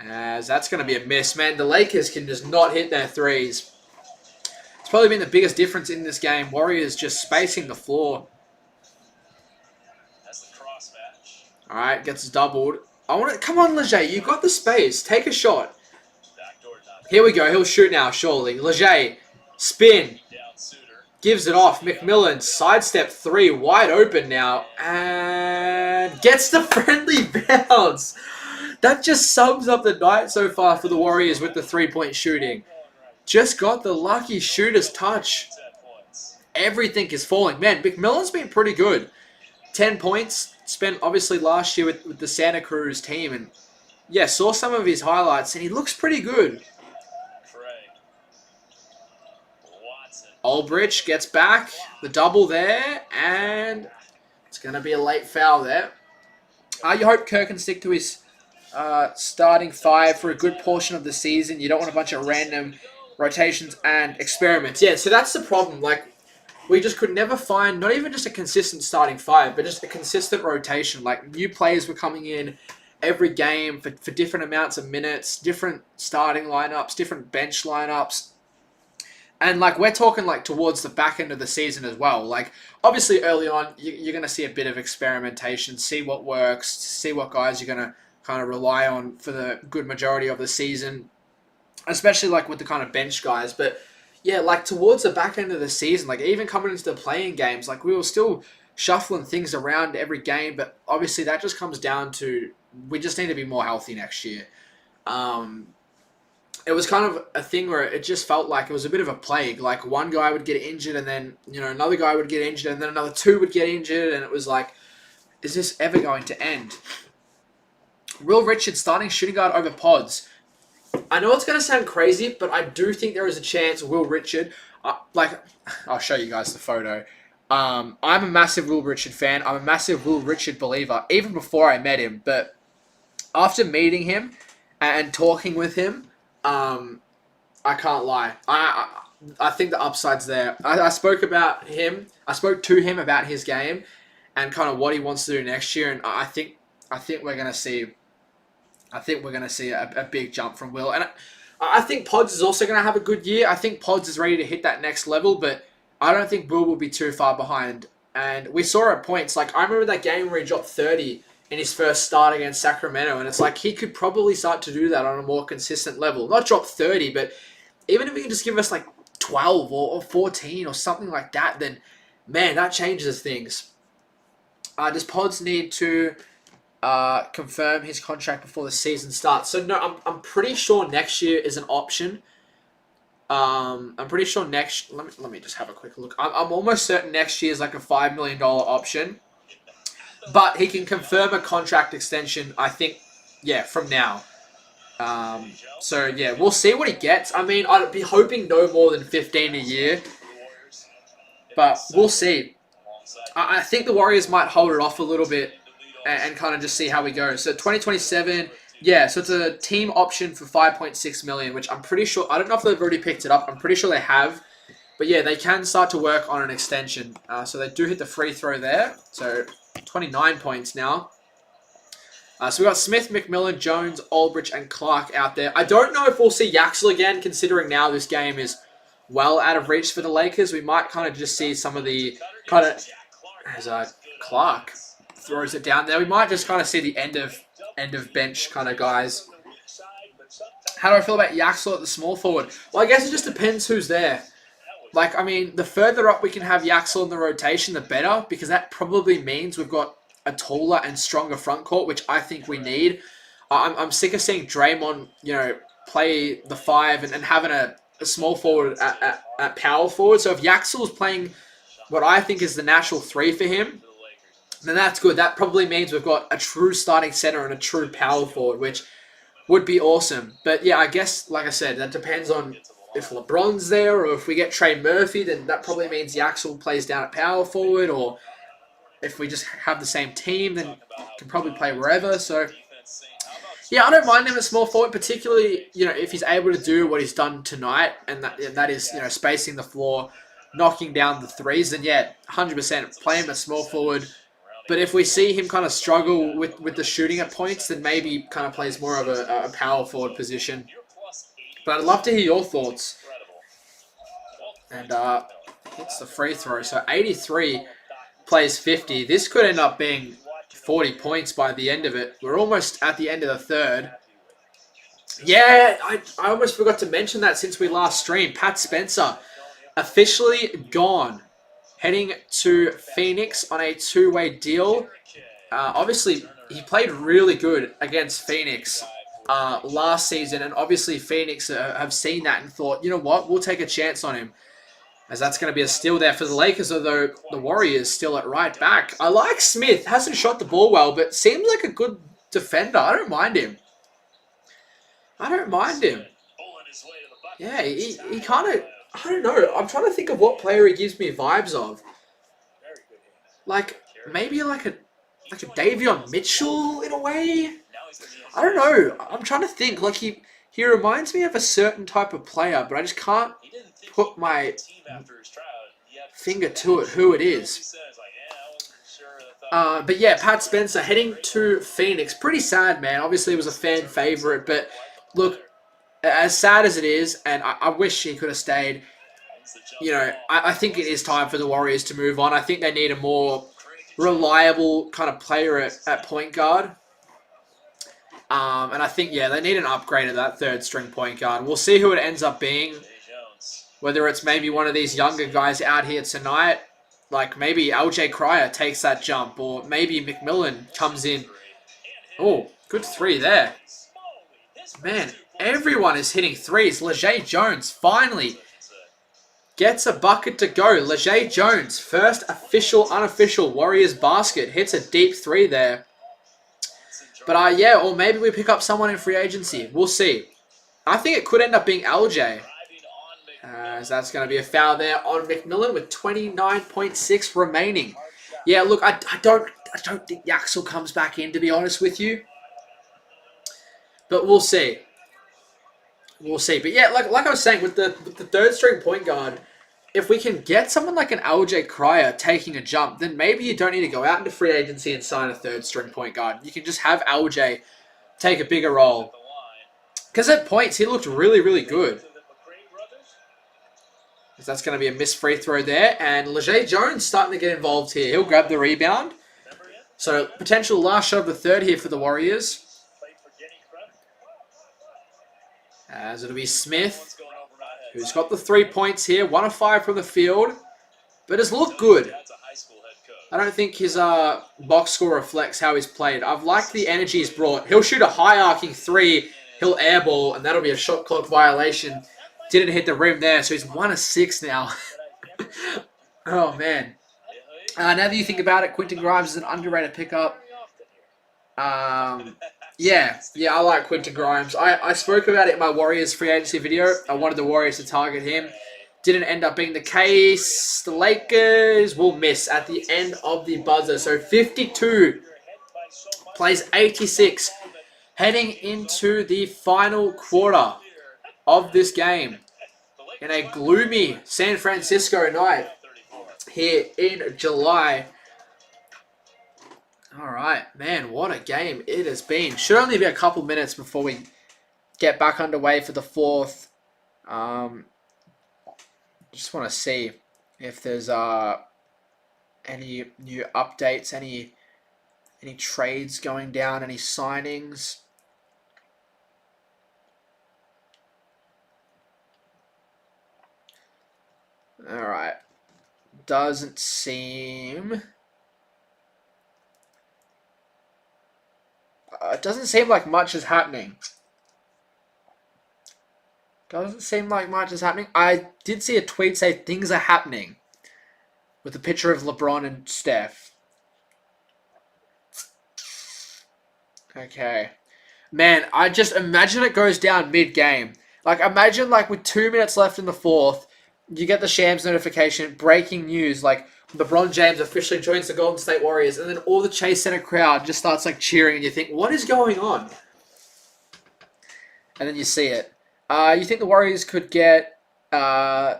As that's going to be a miss. Man, the Lakers can just not hit their threes. It's probably been the biggest difference in this game. Warriors just spacing the floor. Alright, gets doubled. I want to... Come on, Leger. You got the space. Take a shot. Here we go. He'll shoot now, surely. Leger. Spin. Gives it off. McMillan. Sidestep three. Wide open now. And gets the friendly bounce. That just sums up the night so far for the Warriors with the three-point shooting. Just got the lucky shooter's touch. Everything is falling. Man, McMillan's been pretty good. 10 points. Spent, obviously, last year with the Santa Cruz team. And, yeah, saw some of his highlights, and he looks pretty good. Aldrich gets back. The double there. And it's going to be a late foul there. You hope Kerr can stick to his starting five for a good portion of the season. You don't want a bunch of random rotations and experiments. Yeah, so that's the problem. Like, we just could never find, not even just a consistent starting five, but just a consistent rotation. Like, new players were coming in every game for different amounts of minutes, different starting lineups, different bench lineups. And, like, we're talking, like, towards the back end of the season as well. Like, obviously, early on, you're going to see a bit of experimentation, see what works, see what guys you're going to kind of rely on for the good majority of the season, especially, like, with the kind of bench guys. But yeah, like, towards the back end of the season, like, even coming into the playing games, like, we were still shuffling things around every game, but obviously that just comes down to we just need to be more healthy next year. It was kind of a thing where it just felt like it was a bit of a plague. Like, one guy would get injured, and then, you know, another guy would get injured, and then another two would get injured, and it was like, is this ever going to end? Will Richards starting shooting guard over Pods. I know it's going to sound crazy, but I do think there is a chance Will Richard, I'll show you guys the photo. I'm a massive Will Richard fan. I'm a massive Will Richard believer, even before I met him. But after meeting him and talking with him, I can't lie. I think the upside's there. I spoke about him. I spoke to him about his game and kind of what he wants to do next year. And I think we're gonna see. I think we're gonna see a big jump from Will. And I think Pods is also gonna have a good year. I think Pods is ready to hit that next level, but I don't think Will be too far behind. And we saw at points, like I remember that game where he dropped 30 in his first start against Sacramento, and it's like he could probably start to do that on a more consistent level. Not drop 30, but even if he can just give us like 12 or 14 or something like that, then man, that changes things. Does Pods need to confirm his contract before the season starts? So no, I'm pretty sure next year is an option. I'm pretty sure next. Let me just have a quick look. I'm almost certain next year is like a $5 million option, but he can confirm a contract extension. I think, yeah, from now. So yeah, we'll see what he gets. I mean, I'd be hoping no more than 15 a year, but we'll see. I think the Warriors might hold it off a little bit and kind of just see how we go. So 2027, yeah, so it's a team option for $5.6 million, which I'm pretty sure, I don't know if they've already picked it up. I'm pretty sure they have, but yeah, they can start to work on an extension. So they do hit the free throw there. So 29 points now. So we've got Smith, McMillan, Jones, Aldrich, and Clark out there. I don't know if we'll see Yaxel again, considering now this game is well out of reach for the Lakers. We might kind of just see some of the kind of, as Clark throws it down there, we might just kind of see the end of bench kind of guys. How do I feel about Yaxel at the small forward? Well, I guess it just depends who's there. Like, I mean, the further up we can have Yaxel in the rotation, the better, because that probably means we've got a taller and stronger front court, which I think we need. I'm sick of seeing Draymond, play the 5 and having a small forward at power forward. So if Yaxel's playing what I think is the natural 3 for him, then that's good. That probably means we've got a true starting center and a true power forward, which would be awesome. But yeah, I guess, like I said, that depends on if LeBron's there, or if we get Trey Murphy, then that probably means Yaxel plays down at power forward, or if we just have the same team, then can probably play wherever. So yeah, I don't mind him at small forward, particularly, if he's able to do what he's done tonight, and that is, spacing the floor, knocking down the threes, then yeah, 100% play him at small forward. But if we see him kind of struggle with the shooting at points, then maybe kind of plays more of a power forward position. But I'd love to hear your thoughts. And hits the free throw. So 83 plays 50. This could end up being 40 points by the end of it. We're almost at the end of the third. Yeah, I almost forgot to mention that since we last streamed. Pat Spencer officially gone. Heading to Phoenix on a 2-way deal. Obviously, he played really good against Phoenix last season. And obviously, Phoenix have seen that and thought, you know what, we'll take a chance on him. As that's going to be a steal there for the Lakers, although the Warriors still at right back. I like Smith. Hasn't shot the ball well, but seems like a good defender. I don't mind him. Yeah, he kind of... I don't know. I'm trying to think of what player he gives me vibes of. Like, maybe like a Davion Mitchell in a way? I don't know. I'm trying to think. Like, he reminds me of a certain type of player, but I just can't put my finger to it, who it is. But yeah, Pat Spencer heading to Phoenix. Pretty sad, man. Obviously, it was a fan favorite, but look, as sad as it is, and I wish he could have stayed, I think it is time for the Warriors to move on. I think they need a more reliable kind of player at point guard. And I think, yeah, they need an upgrade at that third string point guard. We'll see who it ends up being. Whether it's maybe one of these younger guys out here tonight, like maybe LJ Cryer takes that jump, or maybe McMillan comes in. Oh, good 3 there. Man, everyone is hitting threes. Leger Jones finally gets a bucket to go. Leger Jones, first official, unofficial Warriors basket. Hits a deep 3 there. But yeah, or maybe we pick up someone in free agency. We'll see. I think it could end up being LJ. As that's going to be a foul there on McMillan with 29.6 remaining. Yeah, look, I don't think Yaxel comes back in, to be honest with you. But we'll see. we'll see. But yeah, like I was saying, with the third string point guard, if we can get someone like an LJ Cryer taking a jump, then maybe you don't need to go out into free agency and sign a third string point guard. You can just have LJ take a bigger role. Because at points, he looked really, really good. That's going to be a missed free throw there. And Leger Jones starting to get involved here. He'll grab the rebound. So potential last shot of the third here for the Warriors. As it'll be Smith, who's got the 3 points here. 1 of 5 from the field. But has looked good. I don't think his box score reflects how he's played. I've liked the energy he's brought. He'll shoot a high arcing 3. He'll airball, and that'll be a shot clock violation. Didn't hit the rim there, so he's 1 of 6 now. Oh, man. Now that you think about it, Quentin Grimes is an underrated pickup. Yeah, I like Quentin Grimes. I spoke about it in my Warriors free agency video. I wanted the Warriors to target him. Didn't end up being the case. The Lakers will miss at the end of the buzzer. So 52 plays 86. Heading into the final quarter of this game in a gloomy San Francisco night here in July. All right, man, what a game it has been. Should only be a couple minutes before we get back underway for the fourth. Just want to see if there's any new updates, any trades going down, any signings. All right. Doesn't seem... it doesn't seem like much is happening. Doesn't seem like much is happening. I did see a tweet say things are happening with a picture of LeBron and Steph. Okay. Man, I just imagine it goes down mid-game. Like, imagine, like, with 2 minutes left in the fourth, you get the Shams notification, breaking news, like, LeBron James officially joins the Golden State Warriors, and then all the Chase Center crowd just starts, like, cheering, and you think, what is going on? And then you see it. You think the Warriors could get, you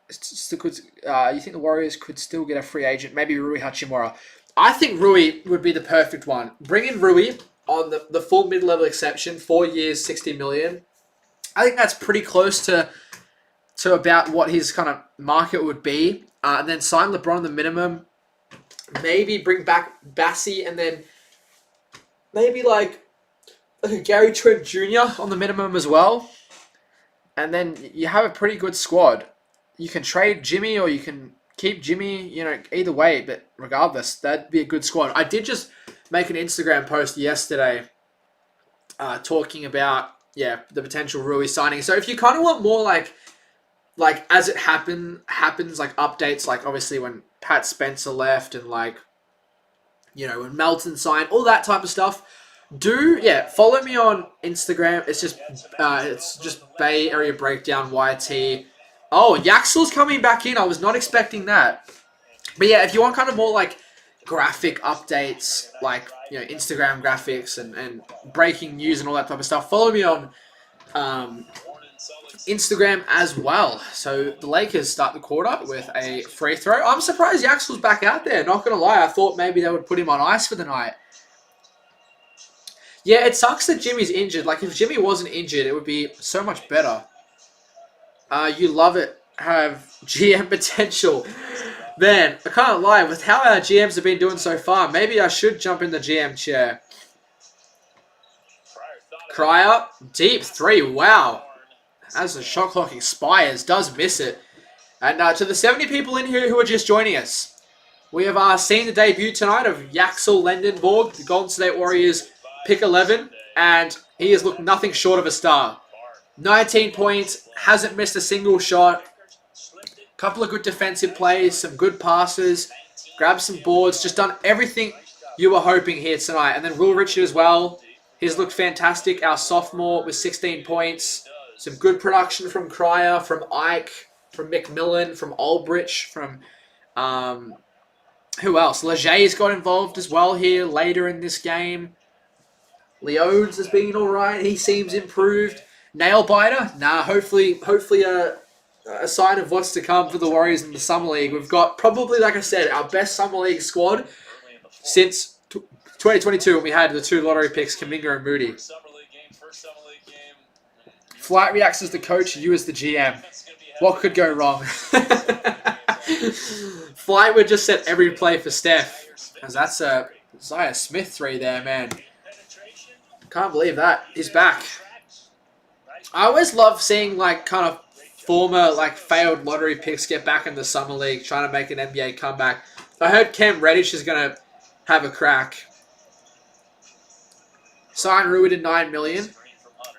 think the Warriors could still get a free agent, maybe Rui Hachimura. I think Rui would be the perfect one. Bring in Rui on the full mid-level exception, 4 years, $60 million. I think that's pretty close to about what his kind of market would be. And then sign LeBron on the minimum. Maybe bring back Bassie and then maybe like a Gary Trent Jr. on the minimum as well. And then you have a pretty good squad. You can trade Jimmy or you can keep Jimmy, you know, either way. But regardless, that'd be a good squad. I did just make an Instagram post yesterday talking about, the potential Rui signing. So if you kind of want more like as it happens, like updates, like obviously when Pat Spencer left and like, you know, when Melton signed, all that type of stuff, follow me on Instagram. It's just Bay Area Breakdown YT. Oh, Yaxel's coming back in. I was not expecting that. But yeah, if you want kind of more like graphic updates, like, you know, Instagram graphics and breaking news and all that type of stuff, follow me on Instagram as well. So the Lakers start the quarter with a free throw. I'm surprised Yaxel's back out there. Not going to lie. I thought maybe they would put him on ice for the night. Yeah, it sucks that Jimmy's injured. Like, if Jimmy wasn't injured, it would be so much better. You love it. Have GM potential. Man, I can't lie. With how our GMs have been doing so far, maybe I should jump in the GM chair. Cryer, deep three. Wow. As the shot clock expires, does miss it. And to the 70 people in here who are just joining us, we have seen the debut tonight of Yaxel Lendenborg, the Golden State Warriors pick 11, and he has looked nothing short of a star. 19 points, hasn't missed a single shot. Couple of good defensive plays, some good passes, grabbed some boards, just done everything you were hoping here tonight. And then Will Richard as well. He's looked fantastic. Our sophomore with 16 points. Some good production from Cryer, from Ike, from McMillan, from Ulbrich, from who else? Leger's got involved as well here later in this game. Leones has been alright. He seems improved. Nail biter? Nah. Hopefully a sign of what's to come for the Warriors in the Summer League. We've got probably, like I said, our best Summer League squad since 2022 when we had the 2 lottery picks, Kuminga and Moody. First Summer League game. Flight reacts as the coach, you as the GM. What could go wrong? Flight would just set every play for Steph. Because that's a Isaiah Smith 3 there, man. Can't believe that. He's back. I always love seeing like kind of former like failed lottery picks get back in the Summer League, trying to make an NBA comeback. I heard Cam Reddish is going to have a crack. Sign Rui to $9 million.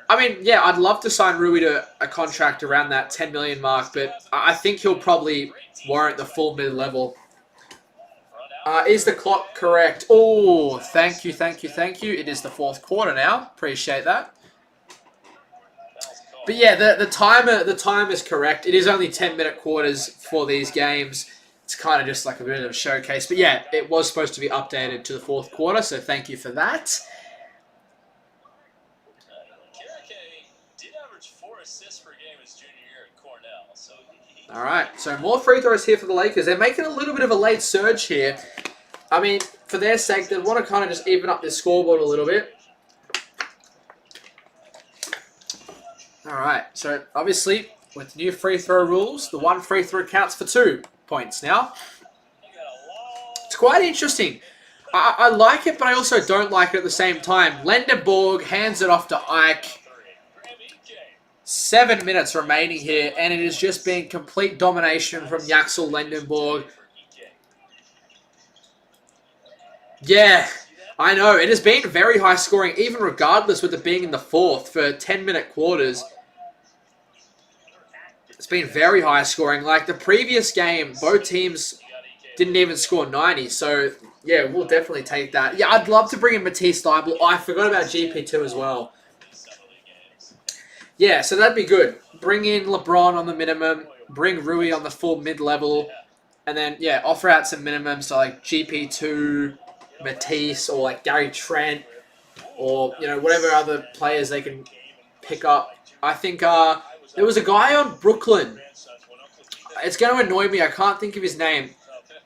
I mean, yeah, I'd love to sign Rui to a contract around that $10 million mark, but I think he'll probably warrant the full mid-level. Is the clock correct? Oh, thank you. It is the 4th quarter now. Appreciate that. But yeah, the time is correct. It is only 10-minute quarters for these games. It's kind of just like a bit of a showcase. But yeah, it was supposed to be updated to the 4th quarter, so thank you for that. Did average 4 assists per game his junior year at Cornell. So all right, so more free throws here for the Lakers. They're making a little bit of a late surge here. I mean, for their sake, they want to kind of just even up this scoreboard a little bit. All right, so obviously with new free throw rules, the 1 free throw counts for 2 points now. It's quite interesting. I like it, but I also don't like it at the same time. Lendenborg hands it off to Ike. 7 minutes remaining here, and it has just been complete domination from Yaxel Lendenborg. Yeah, I know. It has been very high scoring, even regardless with it being in the 4th for 10-minute quarters. It's been very high scoring. Like the previous game, both teams didn't even score 90, so yeah, we'll definitely take that. Yeah, I'd love to bring in Matisse Thybulle. I forgot about GP2 as well. Yeah, so that'd be good. Bring in LeBron on the minimum, bring Rui on the full mid-level, and then, yeah, offer out some minimums to like GP2, Matisse, or like Gary Trent, or, you know, whatever other players they can pick up. I think there was a guy on Brooklyn. It's going to annoy me. I can't think of his name.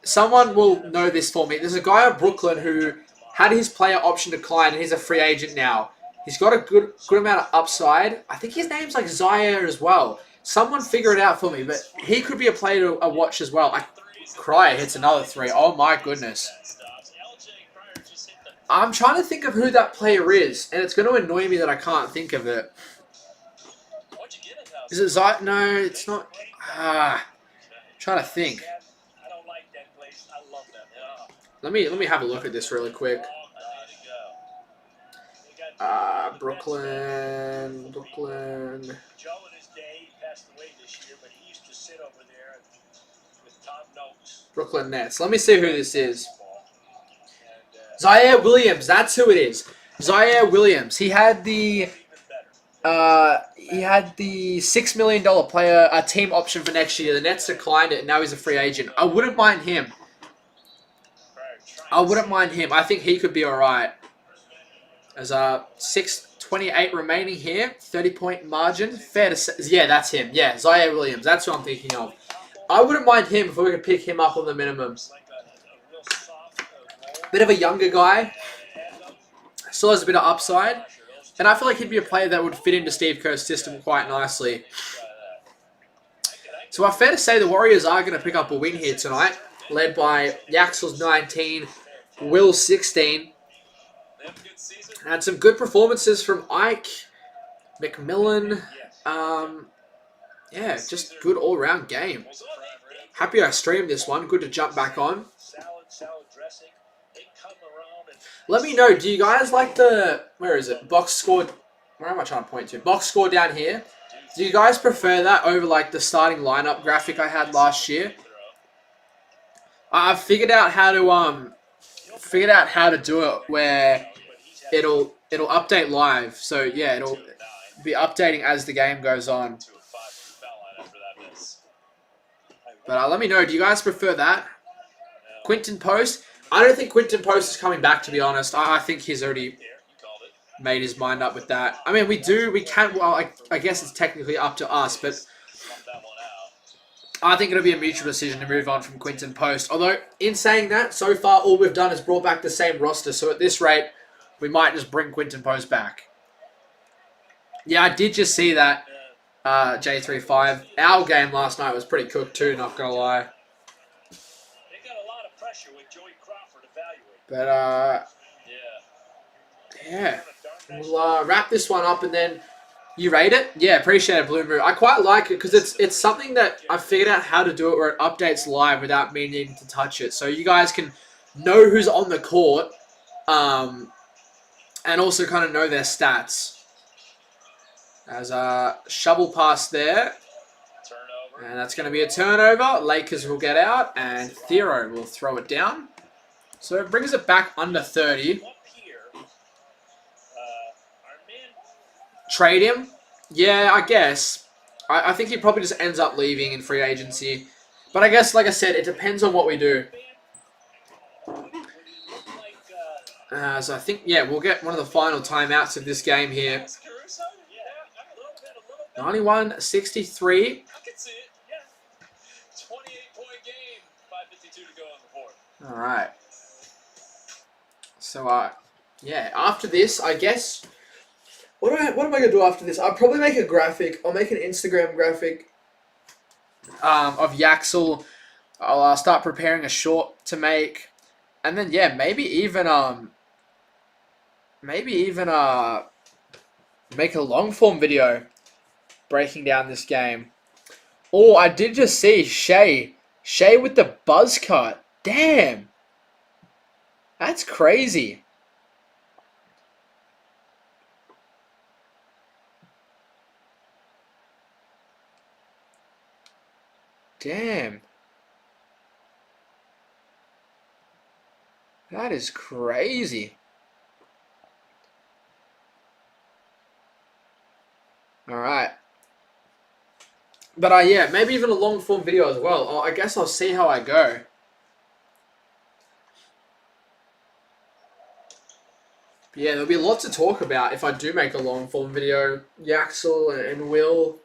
Someone will know this for me. There's a guy on Brooklyn who had his player option decline, and he's a free agent now. He's got a good amount of upside. I think his name's like Zaire as well. Someone figure it out for me, but he could be a player to watch as well. Cryer hits another 3. Oh my goodness. I'm trying to think of who that player is, and it's going to annoy me that I can't think of it. Is it Zaire? No, it's not. Trying to think. Let me have a look at this really quick. Brooklyn. Joe in his day passed away this year, but he used to sit over there with Tom Noakes. Brooklyn Nets. Let me see who this is. Zaire Williams. That's who it is. Zaire Williams. He had the $6 million player team option for next year. The Nets declined it, and now he's a free agent. I wouldn't mind him. I think he could be all right. There's 6:28 remaining here. 30-point margin. Fair to say. Yeah, that's him. Yeah, Zaire Williams. That's who I'm thinking of. I wouldn't mind him if we could pick him up on the minimum. Bit of a younger guy. Still has a bit of upside. And I feel like he'd be a player that would fit into Steve Kerr's system quite nicely. So fair to say the Warriors are going to pick up a win here tonight. Led by Yaxel's 19, Will 16. Had some good performances from Ike, McMillan. Yeah, just good all-round game. Happy I streamed this one. Good to jump back on. Let me know, do you guys like the, where is it, box score, where am I trying to point to? Box score down here. Do you guys prefer that over like the starting lineup graphic I had last year? I've figured out how to do it where it'll update live. So yeah, it'll be updating as the game goes on. But let me know, do you guys prefer that? Quinton Post? I don't think Quinton Post is coming back, to be honest. I think he's already made his mind up with that. I mean, we can, well, I guess it's technically up to us, but Slump that one out. I think it'll be a mutual decision to move on from Quinton Post. Although, in saying that, so far all we've done is brought back the same roster, so at this rate, we might just bring Quinton Post back. Yeah, I did just see that, J35. Our game last night was pretty cooked too, not gonna lie. They got a lot of pressure with Joey Crawford evaluating. But, Yeah. yeah. We'll wrap this one up and then you rate it? Yeah, appreciate it, Blue Moon. I quite like it because it's something that I figured out how to do it where it updates live without me needing to touch it. So you guys can know who's on the court and also kind of know their stats. As a shovel pass there. Turnover. And that's going to be a turnover. Lakers will get out and Thero will throw it down. So it brings it back under 30. Up here, our man Trade him? Yeah, I guess. I think he probably just ends up leaving in free agency. But I guess, like I said, it depends on what we do. like So I think, yeah, we'll get one of the final timeouts of this game here. Caruso? Yeah. a little bit. 91-63. I can see it. Yeah. 28-point game. 5:52 to go on the board. All right. So, yeah, after this, I guess... What am I going to do after this? I'll probably make a graphic. I'll make an Instagram graphic of Yaxel. I'll start preparing a short to make. And then, yeah, maybe even make a long form video breaking down this game. Oh, I did just see Shea with the buzz cut. Damn. That's crazy. Damn. That is crazy. Alright. But yeah, maybe even a long form video as well. I guess I'll see how I go. Yeah, there'll be a lot to talk about if I do make a long form video. Yaxel and Will.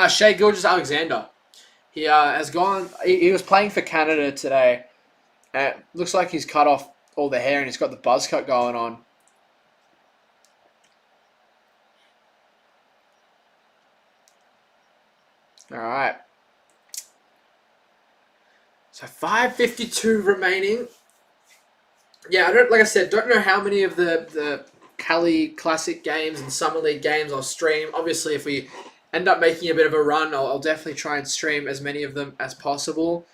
Shea Gilgeous-Alexander. He has gone. He was playing for Canada today. It looks like he's cut off all the hair and he's got the buzz cut going on. All right. So 5:52 remaining. Yeah, like I said, don't know how many of the Cali Classic games and Summer League games I'll stream. Obviously, if we end up making a bit of a run, I'll definitely try and stream as many of them as possible.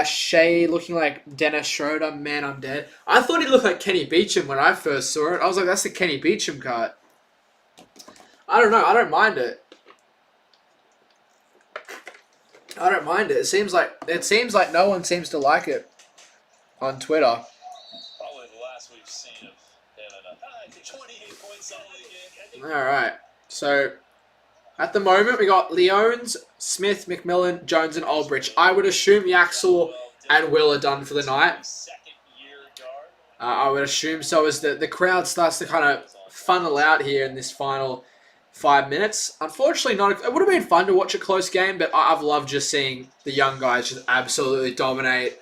Shea looking like Dennis Schroeder. Man, I'm dead. I thought he looked like Kenny Beecham when I first saw it. I was like, that's the Kenny Beecham cut. I don't know. I don't mind it. I don't mind it. It seems like no one seems to like it on Twitter. Probably the last we've seen of him in a 28 points on the game. All right. So at the moment we got Leones, Smith, McMillan, Jones, and Aldrich. I would assume Yaxel and Will are done for the night. Second-year guard. I would assume so as the crowd starts to kind of funnel out here in this final 5 minutes. Unfortunately, it would have been fun to watch a close game, but I've loved just seeing the young guys just absolutely dominate.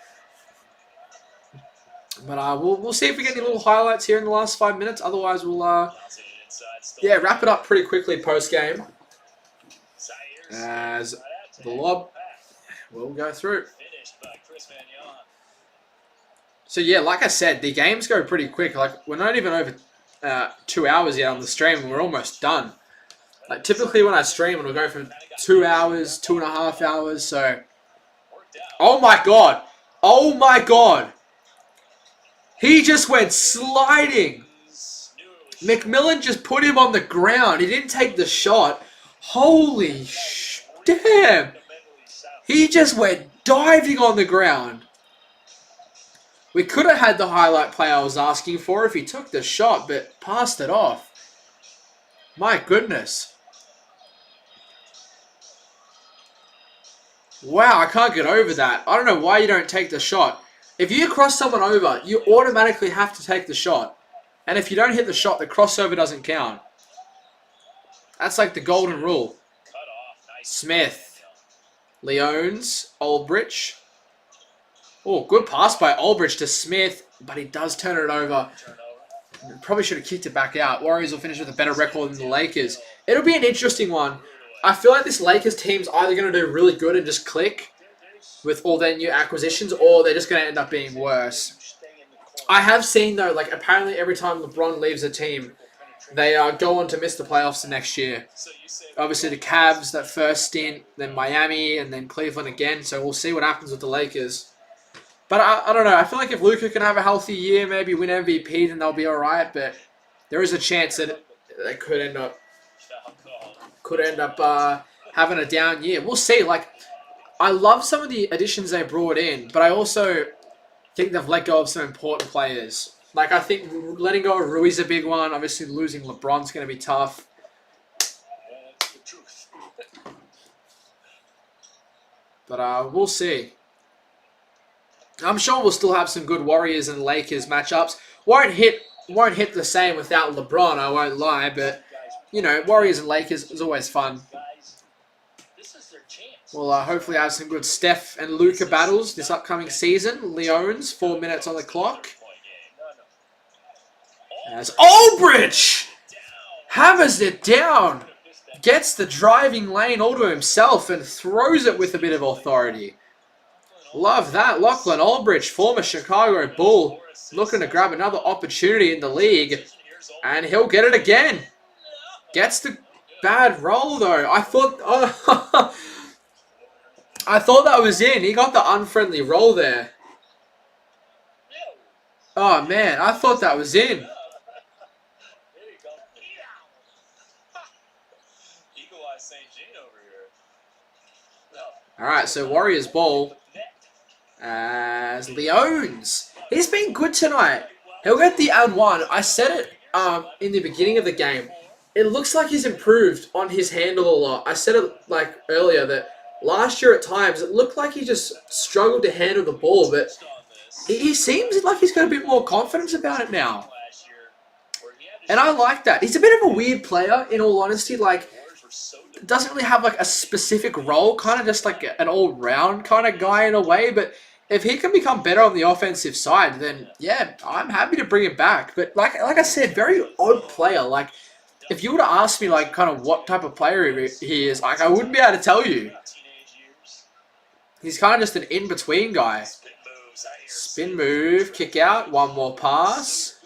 But we'll see if we get any little highlights here in the last 5 minutes. Otherwise, we'll Bouncing it inside, still wrap it up pretty quickly post game Zaires. as Right out to the him. lob will go through. Finished by Chris Van Yon. So yeah, like I said, the games go pretty quick. Like we're not even over 2 hours yet on the stream, and we're almost done. Like typically when I stream, it'll go for 2 hours, 2.5 hours. So, Worked out. oh my god, he just went sliding. Knew it was McMillan just put him on the ground. He didn't take the shot. Holy damn! fundamentally sound. He just went diving on the ground. We could have had the highlight play I was asking for if he took the shot, but passed it off. My goodness. Wow, I can't get over that. I don't know why you don't take the shot. If you cross someone over, you automatically have to take the shot. And if you don't hit the shot, the crossover doesn't count. That's like the golden rule. Cut off. Nice. Smith. Leones. Aldrich. Oh, good pass by Aldrich to Smith, but he does turn it over. Turnover. Probably should have kicked it back out. Warriors will finish with a better record than the Lakers. It'll be an interesting one. I feel like this Lakers team's either going to do really good and just click with all their new acquisitions, or they're just going to end up being worse. Stay in the corner. I have seen, though, like, apparently every time LeBron leaves a team, they go on to miss the playoffs the next year. So you say Obviously, the Cavs, that first stint, then Miami, and then Cleveland again. So we'll see what happens with the Lakers. But I don't know. I feel like if Luka can have a healthy year, maybe win MVP, then they'll be all right. But there is a chance that they could end up having a down year. We'll see. Like, I love some of the additions they brought in, but I also think they've let go of some important players. Like, I think letting go of Rui is a big one. Obviously, losing LeBron's going to be tough. That's the truth. But we'll see. I'm sure we'll still have some good Warriors and Lakers matchups. Won't hit the same without LeBron, I won't lie. But, you know, Warriors and Lakers is always fun. Guys, this is their chance. We'll hopefully have some good Steph and Luka battles this upcoming season. Leones, 4 minutes on the clock. As Aldrich hammers it down. Gets the driving lane all to himself and throws it with a bit of authority. Love that. Lachlan Aldrich, former Chicago Bull, looking to grab another opportunity in the league. And he'll get it again. Gets the bad roll, though. I thought that was in. He got the unfriendly roll there. Oh, man. I thought that was in. There you go. Eagle Eye St. Jean over here. No. All right, so Warriors ball. As Leones. He's been good tonight. He'll get the and one. I said it in the beginning of the game. It looks like he's improved on his handle a lot. I said it like earlier that last year at times it looked like he just struggled to handle the ball, but he seems like he's got a bit more confidence about it now. And I like that. He's a bit of a weird player, in all honesty. Like, doesn't really have like a specific role, kind of just like an all-round kind of guy in a way. But if he can become better on the offensive side, then yeah, I'm happy to bring him back. But like I said, very odd player. Like, if you were to ask me like kind of what type of player he is, like I wouldn't be able to tell you. He's kind of just an in-between guy. Spin move, kick out, one more pass.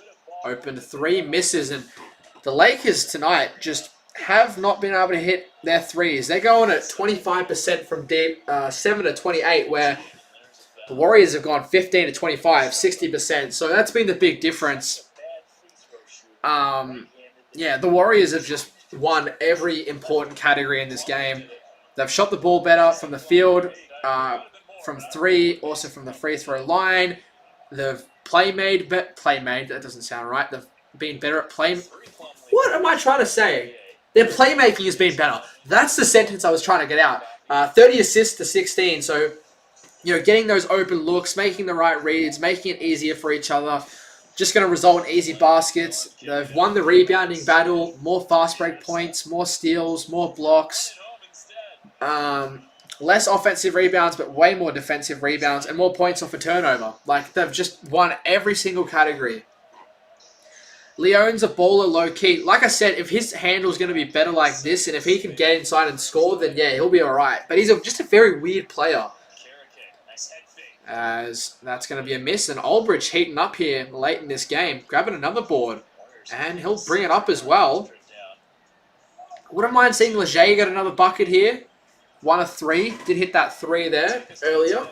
Open 3, misses, and the Lakers tonight just have not been able to hit their threes. They're going at 25% from deep, 7 to 28, where the Warriors have gone 15 to 25, 60%. So that's been the big difference. Yeah, the Warriors have just won every important category in this game. They've shot the ball better from the field, from 3, also from the free throw line. They've playmade, that doesn't sound right. They've been better at play. What am I trying to say? Their playmaking has been better. That's the sentence I was trying to get out. 30 assists to 16. So, you know, getting those open looks, making the right reads, making it easier for each other. Just going to result in easy baskets. They've won the rebounding battle. More fast break points, more steals, more blocks. Less offensive rebounds, but way more defensive rebounds and more points off a turnover. Like, they've just won every single category. Leone's a baller low-key. Like I said, if his handle's going to be better like this, and if he can get inside and score, then yeah, he'll be alright. But he's just a very weird player. As that's going to be a miss. And Aldrich heating up here late in this game. Grabbing another board. And he'll bring it up as well. Wouldn't mind seeing Leger get another bucket here. 1 of 3. Did hit that 3 there earlier.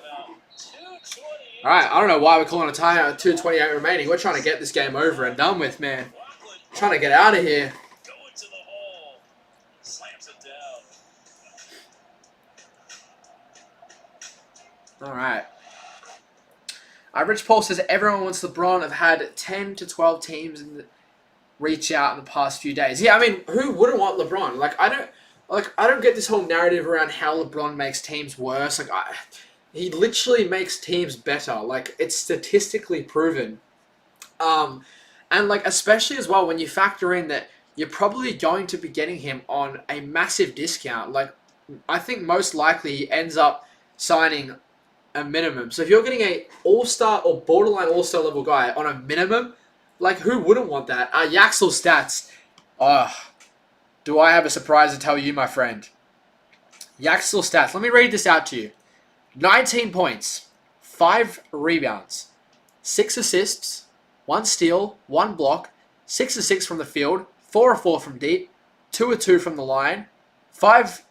Alright, I don't know why we're calling a timeout with 2:28 remaining. We're trying to get this game over and done with, man. Trying to get out of here. Going to the hole. Slams it down. Alright. Rich Paul says everyone wants LeBron. Have had 10 to 12 teams reach out in the past few days. Yeah, I mean, who wouldn't want LeBron? I don't get this whole narrative around how LeBron makes teams worse. He literally makes teams better. Like, it's statistically proven. And like, especially as well when you factor in that you're probably going to be getting him on a massive discount. Like, I think most likely he ends up signing a minimum. So if you're getting a all-star or borderline all-star level guy on a minimum, like, who wouldn't want that? Yaxel stats. Do I have a surprise to tell you, my friend? Yaxel stats. Let me read this out to you. 19 points, 5 rebounds, 6 assists, 1 steal, 1 block, 6 of 6 from the field, 4 of 4 from deep, 2 of 2 from the line, 5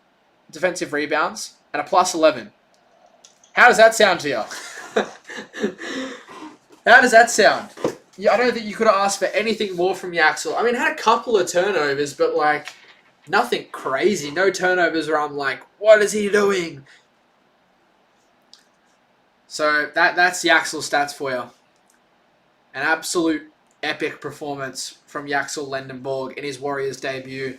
defensive rebounds, and a plus 11. How does that sound to you? How does that sound? Yeah, I don't think you could have asked for anything more from Yaxel. I mean, had a couple of turnovers, but like nothing crazy. No turnovers where I'm like, what is he doing? So that's Yaxel stats for you. An absolute epic performance from Yaxel Lendenborg in his Warriors debut.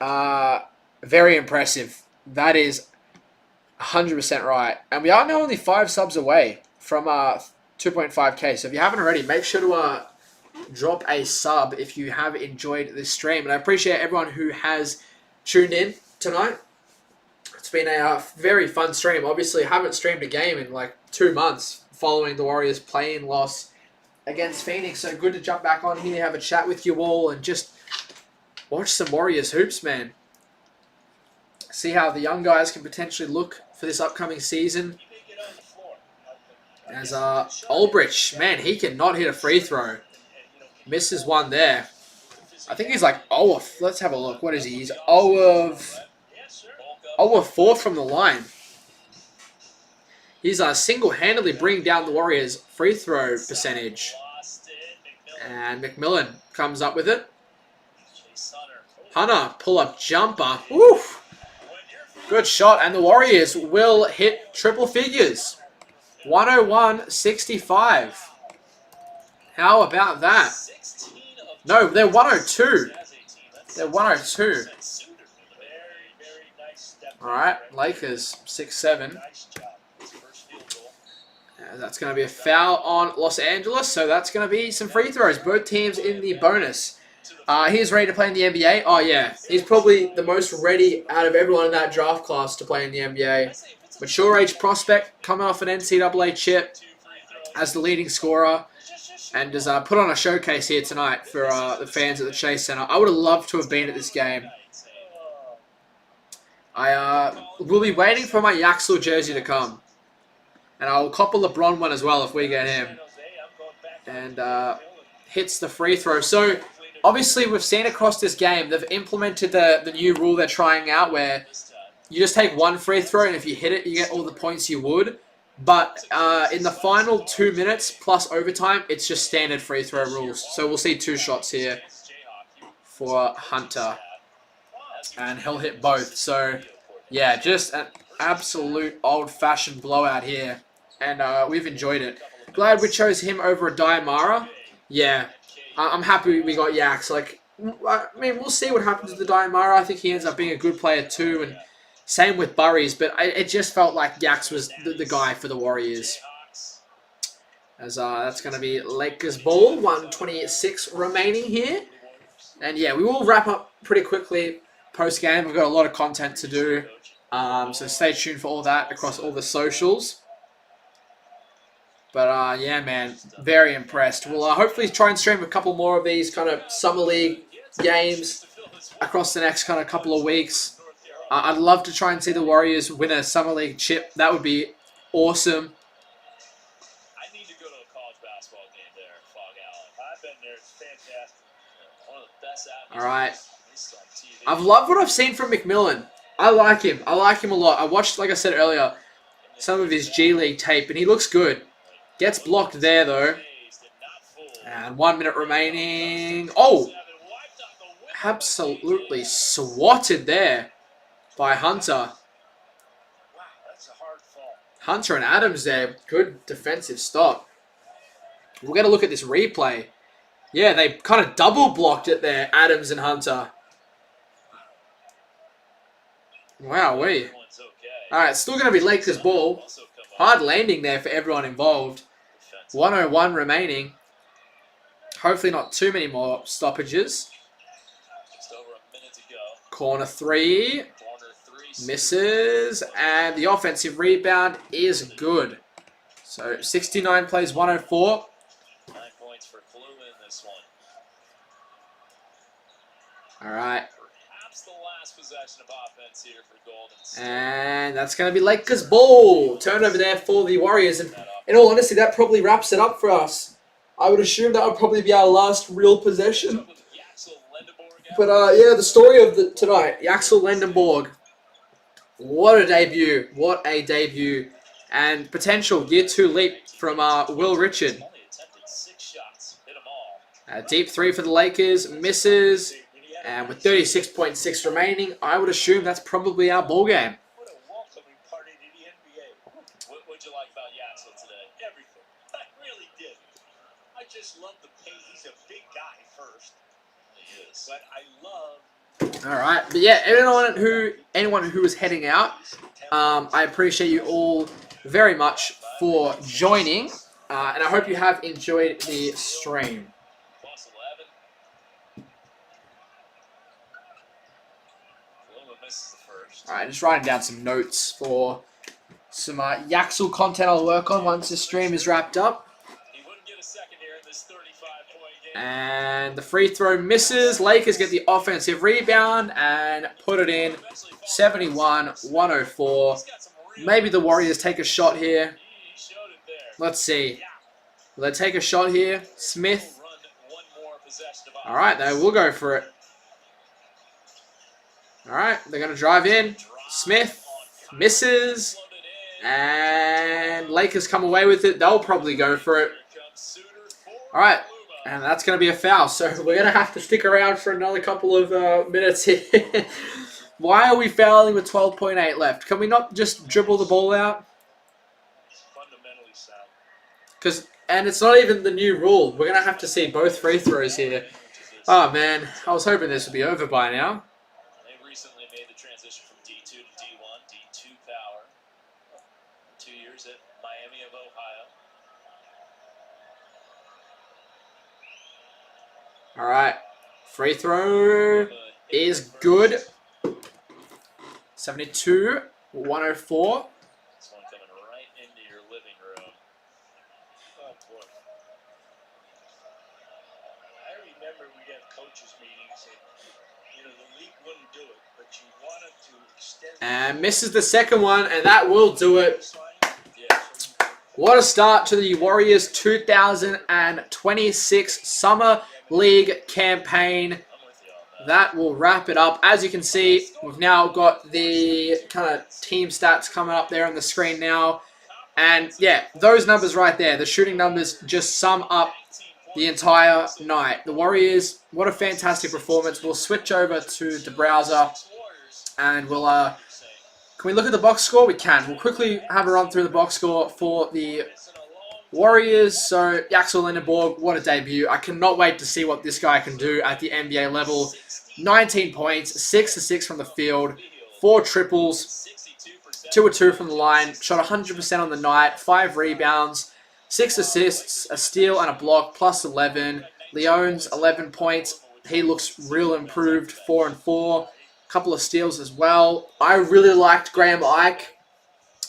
Very impressive. That is 100% right. And we are now only 5 subs away from 2.5k. So if you haven't already, make sure to drop a sub if you have enjoyed this stream. And I appreciate everyone who has tuned in tonight. It's been a very fun stream. Obviously, I haven't streamed a game in like 2 months following the Warriors' play-in loss against Phoenix. So good to jump back on here, have a chat with you all, and just watch some Warriors hoops, man. See how the young guys can potentially look for this upcoming season. As Ulbrich, man, he cannot hit a free throw. Misses one there. I think he's like 0 of, let's have a look. What is he? He's 0 of 4 from the line. He's single-handedly bringing down the Warriors' free throw percentage. And McMillan comes up with it. Hunter, pull-up jumper. Woof! Good shot, and the Warriors will hit triple figures. 101-65. How about that? No, they're 102. They're 102. All right, Lakers 6-7. That's going to be a foul on Los Angeles, so that's going to be some free throws. Both teams in the bonus. He's ready to play in the NBA. Oh, yeah. He's probably the most ready out of everyone in that draft class to play in the NBA. Mature age prospect, coming off an NCAA chip as the leading scorer. And has put on a showcase here tonight for the fans at the Chase Center. I would have loved to have been at this game. I will be waiting for my Yaxel jersey to come. And I'll cop a LeBron one as well if we get him. And hits the free throw. So, obviously, we've seen across this game, they've implemented the new rule they're trying out where you just take one free throw, and if you hit it, you get all the points you would. But in the final 2 minutes plus overtime, it's just standard free throw rules. So we'll see 2 shots here for Hunter. And he'll hit both. So, yeah, just an absolute old-fashioned blowout here. And we've enjoyed it. Glad we chose him over a Diamara. Yeah, I'm happy we got Yax. Like, I mean, we'll see what happens to the Diamara. I think he ends up being a good player too. And same with Burries, but it just felt like Yax was the guy for the Warriors. As that's going to be Lakers ball, 1:26 remaining here. And yeah, we will wrap up pretty quickly post-game. We've got a lot of content to do, so stay tuned for all that across all the socials. But yeah, man, very impressed. We'll hopefully try and stream a couple more of these kind of Summer League games across the next kind of couple of weeks. I'd love to try and see the Warriors win a Summer League chip. That would be awesome. I need to go to a college basketball game there, Fog Allen. I've been there. It's fantastic. One of the best atmospheres. All right. I've loved what I've seen from McMillan. I like him. I like him a lot. I watched, like I said earlier, some of his G League tape, and he looks good. Gets blocked there, though. And 1 minute remaining. Oh! Absolutely swatted there by Hunter. Hunter and Adams there. Good defensive stop. We'll get a look at this replay. Yeah, they kind of double blocked it there, Adams and Hunter. Wow, Alright, still going to be Lakers ball. Hard landing there for everyone involved. 101 remaining. Hopefully not too many more stoppages. Just over a minute to go. Corner 3. Corner 3. Misses. And the offensive rebound is good. So 69 plays 104. 9 points for Clue in this one. Alright. Perhaps the last possession of offense here for Golden State. And that's going to be Lakers ball. Turnover there for the Warriors. And in all honesty, that probably wraps it up for us. I would assume that would probably be our last real possession. But yeah, the story of tonight, Yaxel Lendenborg. What a debut. What a debut. And potential year 2 leap from Will Richard. Only attempted 6 shots. Hit them all. A deep 3 for the Lakers. Misses. And with 36.6 remaining, I would assume that's probably our ball game. What a welcoming party to the NBA. What'd you like about Yaxel today? Everything. I really did. I just love the pace. He's a big guy first. He is. But I love All right, but yeah, anyone who is heading out, I appreciate you all very much for joining, and I hope you have enjoyed the stream. Plus 11. Luma misses the first. All right, just writing down some notes for some Yaxel content I'll work on once the stream is wrapped up. He wouldn't get a second here in this 35-point game. And the free throw misses. Lakers get the offensive rebound and put it in. 71-104. Maybe the Warriors take a shot here. He showed it there. Let's see. Will they take a shot here? Smith. Run one more possession of All right, they will go for it. All right, they're going to drive in. Smith misses. And Lakers come away with it. They'll probably go for it. All right, and that's going to be a foul. So we're going to have to stick around for another couple of minutes here. Why are we fouling with 12.8 left? Can we not just dribble the ball out? fundamentally sound. And it's not even the new rule. We're going to have to see both free throws here. Oh, man. I was hoping this would be over by now. They recently made the transition from D2 to D1, D2 power. 2 years at Miami of Ohio. All right. Free throw is good. 72-104. This one coming right into your living room. Oh boy. I remember we'd have coaches meetings and the league wouldn't do it, but you wanted to extend And misses the second one, and that will do it. this line. Yeah. What a start to the Warriors 2026 Summer League campaign. I'm with you on that. That will wrap it up. As you can see, we've now got the kind of team stats coming up there on the screen now. And yeah, those numbers right there, the shooting numbers just sum up the entire night. The Warriors, what a fantastic performance. We'll switch over to the browser and we'll, can we look at the box score? We can. We'll quickly have a run through the box score for the Warriors. So, Yaxel Lendenborg, what a debut. I cannot wait to see what this guy can do at the NBA level. 19 points, 6 of 6 from the field, 4 triples, 2 of 2 from the line, shot 100% on the night, 5 rebounds, 6 assists, a steal and a block, plus 11. Leon's 11 points. He looks real improved, 4 and 4. Couple of steals as well. I really liked Graham Ike.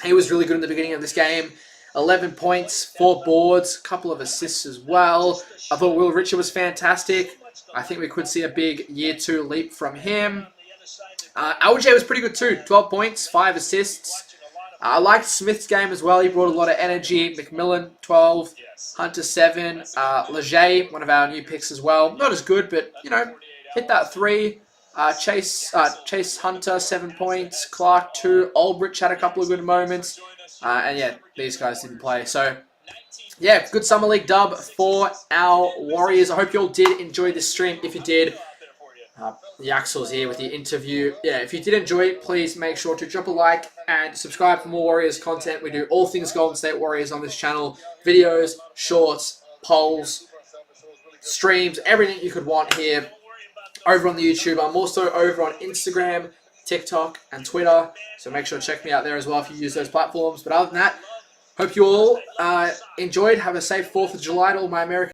He was really good in the beginning of this game. 11 points, 4 boards, couple of assists as well. I thought Will Richard was fantastic. I think we could see a big year 2 leap from him. LJ was pretty good too. 12 points, 5 assists. I liked Smith's game as well. He brought a lot of energy. McMillan, 12. Hunter, 7. Leger, one of our new picks as well. Not as good, but, you know, hit that 3. Chase Hunter, 7 points. Clark, 2. Aldrich had a couple of good moments. And yeah, these guys didn't play. So, yeah, good Summer League dub for our Warriors. I hope you all did enjoy this stream. If you did, Yaxel's here with the interview. Yeah, if you did enjoy it, please make sure to drop a like and subscribe for more Warriors content. We do all things Golden State Warriors on this channel. Videos, shorts, polls, streams, everything you could want here over on the YouTube. I'm also over on Instagram TikTok, and Twitter. So make sure to check me out there as well if you use those platforms. But other than that, hope you all enjoyed. Have a safe 4th of July to all my American